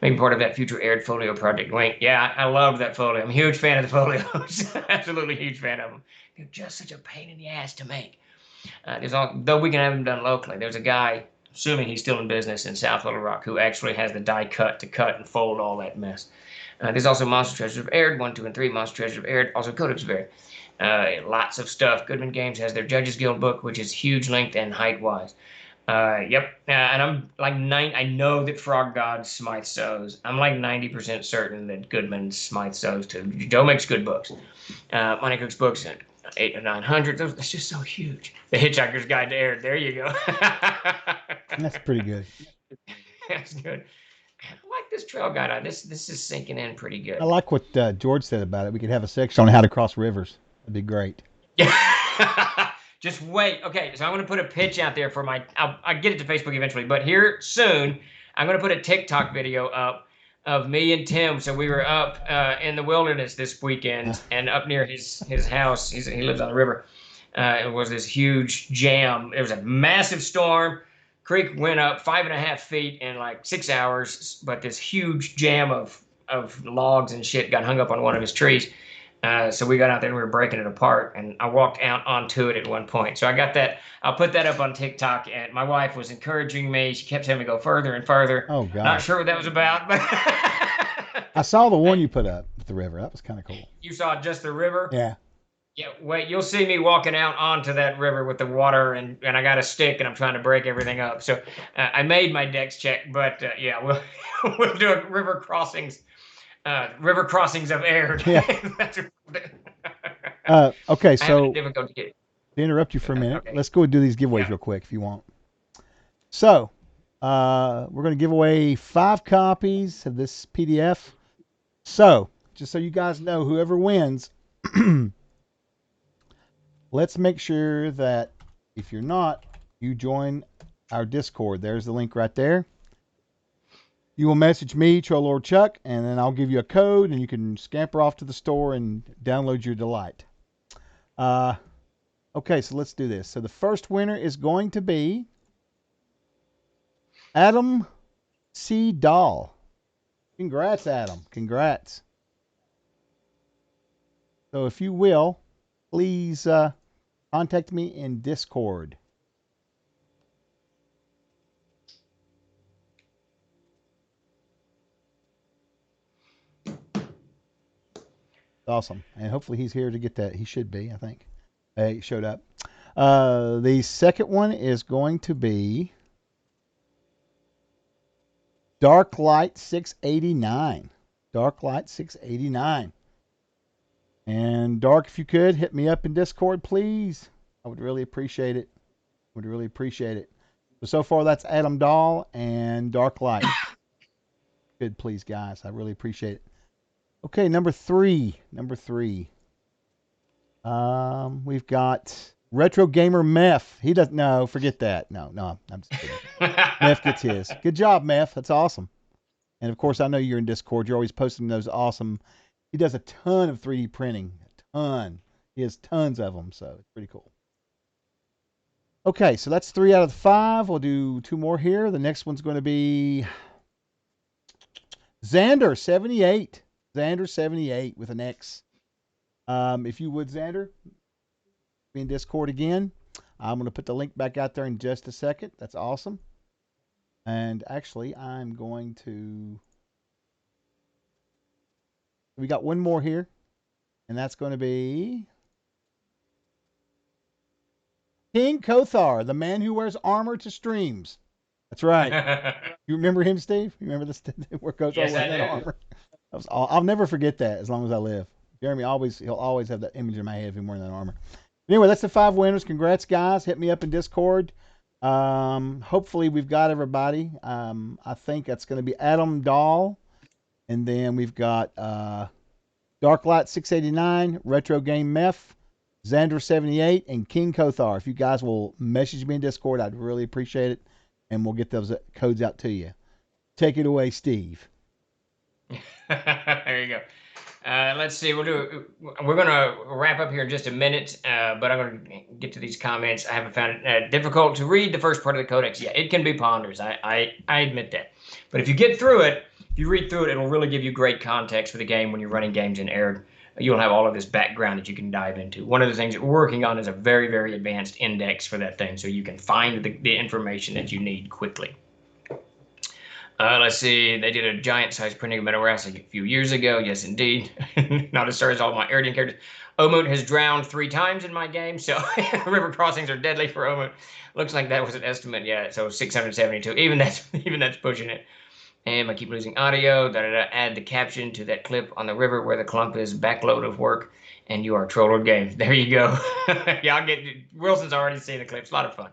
Maybe part of that future Erd folio project. Wink. Yeah, I love that folio. I'm a huge fan of the folios. Absolutely huge fan of them. They're just such a pain in the ass to make. Though we can have them done locally. There's a guy, assuming he's still in business in South Little Rock, who actually has the die cut to cut and fold all that mess. There's also Monster Treasures of Erd, 1, 2, and 3, Monster Treasures of Erd, also Codex of Erd. Lots of stuff. Goodman Games has their Judges Guild book, which is huge length and height-wise. Yep. And I'm like I know that Frog God Smythe sews. I'm like 90% certain that Goodman Smythe sews too. Joe makes good books. Money Cook's books, 800 or 900. That's just so huge. The Hitchhiker's Guide to Erd. There you go. That's pretty good. That's good. I like this trail guide. This is sinking in pretty good. I like what George said about it. We could have a section on how to cross rivers. That'd be great. Yeah. Just wait. Okay, so I'm going to put a pitch out there for I'll get it to Facebook eventually, but here soon, I'm going to put a TikTok video up of me and Tim. So we were up in the wilderness this weekend and up near his house. He lives on the river. It was this huge jam. It was a massive storm. Creek went up 5.5 feet in like 6 hours, but this huge jam of logs and shit got hung up on one of his trees. So we got out there and we were breaking it apart, and I walked out onto it at one point. So I got that. I'll put that up on TikTok, and my wife was encouraging me. She kept having me go further and further. Oh, God. Not sure what that was about, but I saw the one you put up with the river. That was kind of cool. You saw just the river? Yeah. Yeah, wait, you'll see me walking out onto that river with the water, and I got a stick, and I'm trying to break everything up. So I made my dex check, but yeah, we'll do a river crossings of Erd. Yeah. Okay, so to interrupt you for a minute. Okay. Let's go do these giveaways real quick if you want. So we're going to give away 5 copies of this PDF. So just so you guys know, whoever wins, let's make sure that if you're not, you join our Discord. There's the link right there. You will message me, Trollord Chuck, and then I'll give you a code, and you can scamper off to the store and download your delight. Okay, so let's do this. So the first winner is going to be Adam C. Dahl. Congrats, Adam. Congrats. So if you will, please contact me in Discord. Awesome. And hopefully he's here to get that. He should be, I think. He showed up. The second one is going to be Darklight 689. Darklight 689. And Dark, if you could, hit me up in Discord, please. I would really appreciate it. Would really appreciate it. So far, that's Adam Dahl and Darklight. Good, please, guys. I really appreciate it. Okay, number three. We've got Retro Gamer Meth. He doesn't. No, forget that. No, I'm just kidding. Meth gets his. Good job, Meth. That's awesome. And of course, I know you're in Discord. You're always posting those awesome. He does a ton of 3D printing. A ton. He has tons of them, so it's pretty cool. Okay, so that's 3 out of 5. We'll do 2 more here. The next one's going to be Xander78. Xander78 with an X. If you would, Xander, be in Discord again. I'm going to put the link back out there in just a second. That's awesome. And actually, I'm going to... We got one more here. And that's going to be... King Kothar, the man who wears armor to streams. That's right. You remember him, Steve? You remember this? Where Kothar Yes, wearing that armor? I'll never forget that as long as I live. Jeremy he'll always have that image in my head of him wearing that armor. Anyway, that's the 5 winners. Congrats, guys. Hit me up in Discord. Hopefully we've got everybody. I think that's going to be Adam Dahl. And then we've got Darklight 689, Retro Game Meth, Xander 78, and King Kothar. If you guys will message me in Discord, I'd really appreciate it, and we'll get those codes out to you. Take it away, Steve. There you go. Let's see. We're gonna wrap up here in just a minute, but I'm gonna get to these comments. I haven't found it difficult to read the first part of the codex. Yeah, it can be ponderous. I admit that. But if you get through it, if you read through it, it'll really give you great context for the game when you're running games in Arid. You'll have all of this background that you can dive into. One of the things that we're working on is a very, very advanced index for that thing, so you can find the information that you need quickly. Let's see. They did a giant-sized printing of Meta Warehouse a few years ago. Yes, indeed. Not as far as all my Aridian characters. Omut has drowned 3 times in my game, so river crossings are deadly for Omut. Looks like that was an estimate. Yeah, so 672. Even that's pushing it. And I keep losing audio. Add the caption to that clip on the river where the clump is backload of work, and you are trolled games. There you go. Yeah, Wilson's already seen the clips. A lot of fun.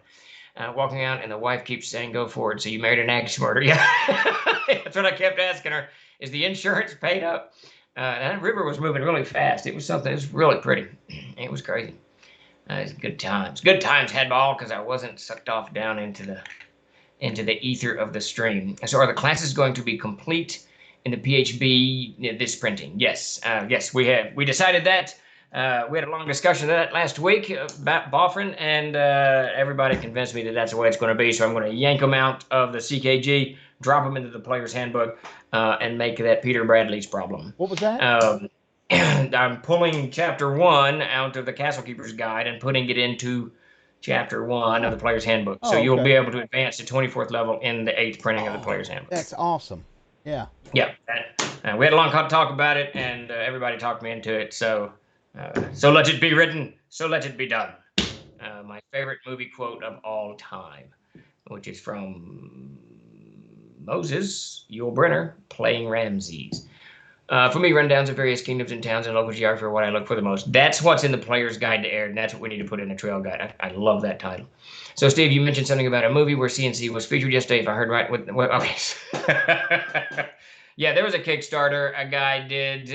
Walking out, and the wife keeps saying, "Go forward." So you married an axe murder. Yeah, that's what I kept asking her. Is the insurance paid up? That river was moving really fast. It was something. It was really pretty. It was crazy. It's good times. Good times, headball, because I wasn't sucked off down into the ether of the stream. So are the classes going to be complete in the PHB this printing? Yes. Yes, we have. We decided that. We had a long discussion of that last week about Boffin, and everybody convinced me that that's the way it's going to be. So I'm going to yank them out of the CKG, drop them into the player's handbook, and make that Peter Bradley's problem. What was that? I'm pulling Chapter 1 out of the Castle Keeper's Guide and putting it into Chapter 1 of the player's handbook. So you'll be able to advance to 24th level in the 8th printing of the player's handbook. That's awesome. Yeah. Yeah. We had a long talk about it, and everybody talked me into it. So let it be written, so let it be done. My favorite movie quote of all time, which is from Moses Yul Brynner, playing Ramses. For me, rundowns of various kingdoms and towns and local geography are what I look for the most. That's what's in the Player's Guide to Arid, and that's what we need to put in a trail guide. I love that title. So, Steve, you mentioned something about a movie where CNC was featured yesterday, if I heard right. Okay. Yeah, there was a Kickstarter. A guy did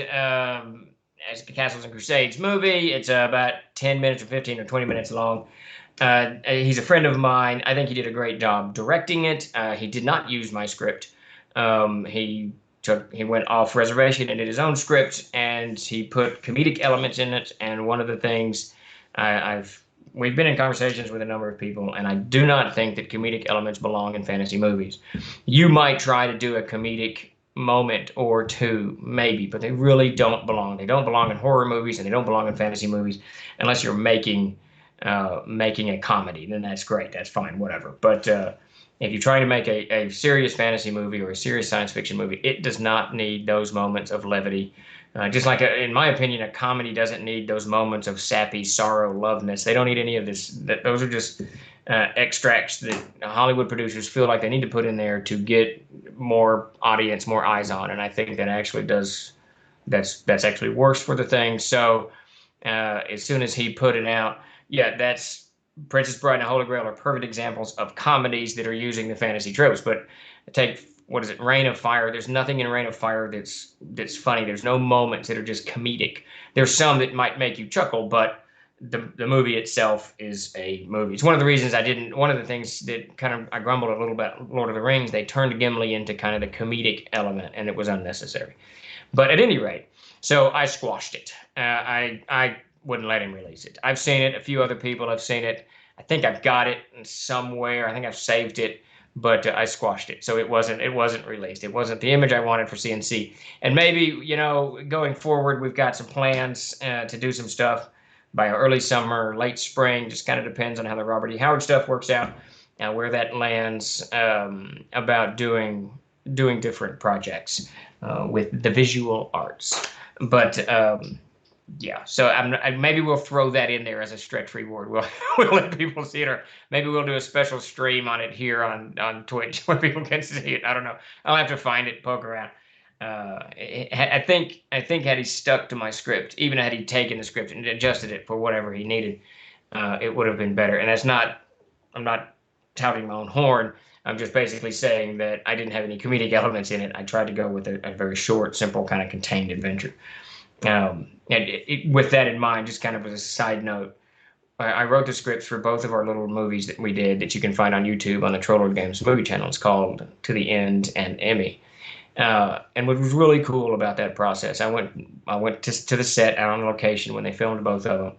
as the Castles and Crusades movie. It's about 10 minutes or 15 or 20 minutes long. He's a friend of mine. I think he did a great job directing it. He did not use my script. He went off reservation and did his own script, and he put comedic elements in it. And one of the things we've been in conversations with a number of people, and I do not think that comedic elements belong in fantasy movies. You might try to do a comedic moment or two, maybe, but they really don't belong. They don't belong in horror movies, and they don't belong in fantasy movies unless you're making a comedy. Then that's great. That's fine, whatever. But if you're trying to make a serious fantasy movie or a serious science fiction movie, it does not need those moments of levity. Just like, in my opinion, a comedy doesn't need those moments of sappy sorrow, loveness. They don't need any of this. Those are just extracts that Hollywood producers feel like they need to put in there to get more audience, more eyes on. And I think that actually that's actually worse for the thing. So as soon as he put it out, yeah, that's Princess Bride and the Holy Grail are perfect examples of comedies that are using the fantasy tropes. But take, what is it, Reign of Fire. There's nothing in Reign of Fire that's funny. There's no moments that are just comedic. There's some that might make you chuckle, but the movie itself is a movie. It's one of the reasons one of the things that kind of I grumbled a little about Lord of the Rings. They turned Gimli into kind of the comedic element, and it was unnecessary. But at any rate, so I squashed it. I wouldn't let him release it. I've seen it. A few other people have seen it. I think I've got it somewhere. I think I've saved it, but I squashed it. So it wasn't released. It wasn't the image I wanted for CNC. And maybe, going forward, we've got some plans to do some stuff by early summer, late spring. Just kind of depends on how the Robert E. Howard stuff works out and where that lands, about doing different projects with the visual arts. But yeah, so maybe we'll throw that in there as a stretch reward. We'll let people see it, or maybe we'll do a special stream on it here on Twitch where people can see it. I don't know. I'll have to find it, poke around. I think had he stuck to my script, even had he taken the script and adjusted it for whatever he needed, it would have been better. And I'm not touting my own horn. I'm just basically saying that I didn't have any comedic elements in it. I tried to go with a very short, simple, kind of contained adventure. With that in mind, just kind of as a side note, I wrote the scripts for both of our little movies that we did that you can find on YouTube on the Troll Lord Games movie channel. It's called To the End and Emmy. And what was really cool about that process, I went to the set out on location when they filmed both of them,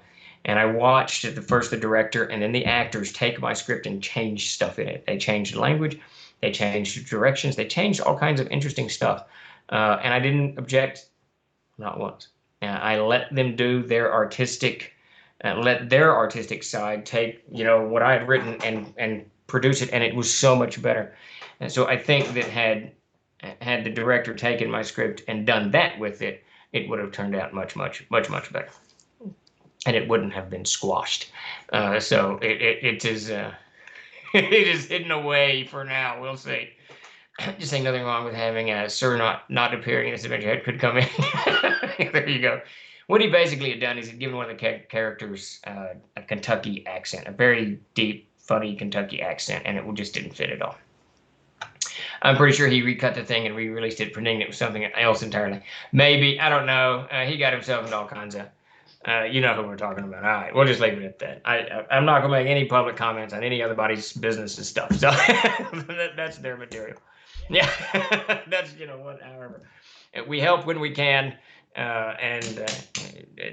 and I watched the director and then the actors take my script and change stuff in it. They changed the language, they changed directions, they changed all kinds of interesting stuff, and I didn't object, not once. I let them do their artistic. Let their artistic side take, what I had written and produce it, and it was so much better. And so I think that had the director taken my script and done that with it, it would have turned out much, much, much, much better, and it wouldn't have been squashed. So it is it is hidden away for now. We'll see. Just ain't nothing wrong with having a Sir not appearing in this adventure. It could come in. There you go. What he basically had done is he'd given one of the characters a Kentucky accent, a very deep, funny Kentucky accent, and it just didn't fit at all. I'm pretty sure he recut the thing and re-released it, pretending it was something else entirely. Maybe, I don't know. He got himself into all kinds of, you know who we're talking about. All right, we'll just leave it at that. I'm not going to make any public comments on anybody's business and stuff, so that's their material. Yeah, that's, however. We help when we can. And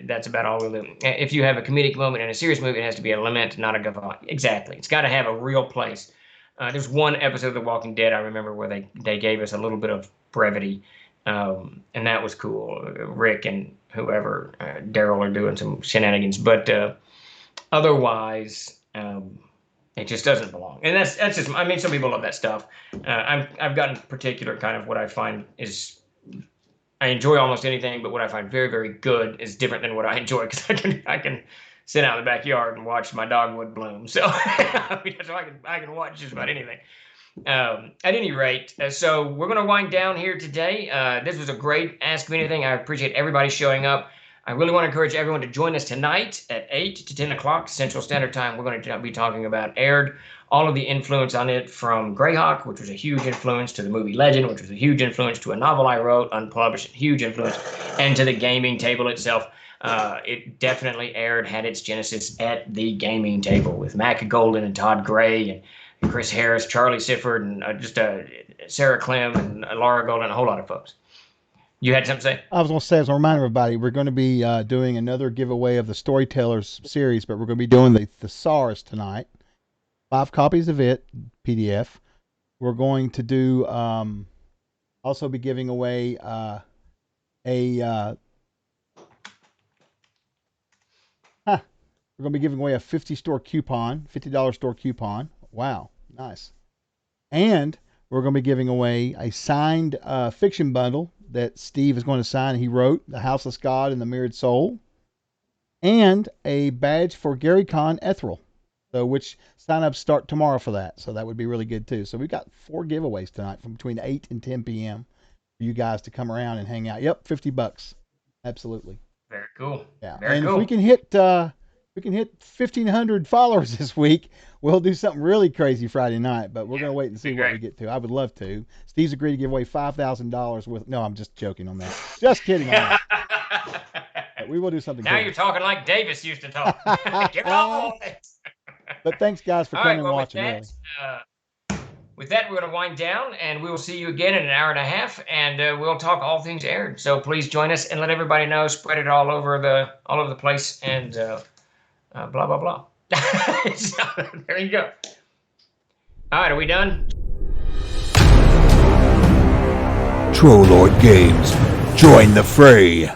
that's about all we'll do. If you have a comedic moment in a serious movie, it has to be a lament, not a guffaw. Exactly. It's got to have a real place. There's one episode of The Walking Dead I remember where they gave us a little bit of brevity, and that was cool. Rick and whoever, Daryl, are doing some shenanigans, but otherwise, it just doesn't belong. And that's just, some people love that stuff. I've gotten particular kind of what I find is, I enjoy almost anything, but what I find very, very good is different than what I enjoy, because I can sit out in the backyard and watch my dogwood bloom. So, so I can watch just about anything. At any rate, so we're going to wind down here today. This was a great Ask Me Anything. I appreciate everybody showing up. I really want to encourage everyone to join us tonight at 8 to 10 o'clock Central Standard Time. We're going to be talking about Aired, all of the influence on it, from Greyhawk, which was a huge influence, to the movie Legend, which was a huge influence, to a novel I wrote, unpublished, huge influence, and to the gaming table itself. It definitely had its genesis at the gaming table with Mac Golden and Todd Gray and Chris Harris, Charlie Sifford, and Sarah Clem and Laura Golden, a whole lot of folks. You had something to say? I was going to say, as a reminder, everybody, we're going to be doing another giveaway of the Storytellers series, but we're going to be doing the thesaurus tonight. 5 copies of it, PDF. We're going to do, also be giving away we're going to be giving away a $50 store coupon. Wow, nice. And we're going to be giving away a signed fiction bundle that Steve is going to sign. He wrote The Houseless God and the Mirrored Soul, and a badge for Gary Con Ethereal. So, which sign-ups start tomorrow for that. So that would be really good too. So we've got 4 giveaways tonight from between 8 and 10 p.m. for you guys to come around and hang out. Yep, $50. Absolutely. Very cool. Yeah. Very and cool. If we can hit 1,500 followers this week, we'll do something really crazy Friday night. But we're going to wait and see what we get to. I would love to. Steve's agreed to give away $5,000 worth. No, I'm just joking on that. Just kidding on that. But we will do something. Now you're talking like Davis used to talk. Give it all. But thanks, guys, for coming and watching. With that, we're going to wind down, and we will see you again in an hour and a half, and we'll talk all things Aired. So please join us and let everybody know. Spread it all over the place, and blah blah blah. So, there you go. All right, are we done? Troll Lord Games, join the fray.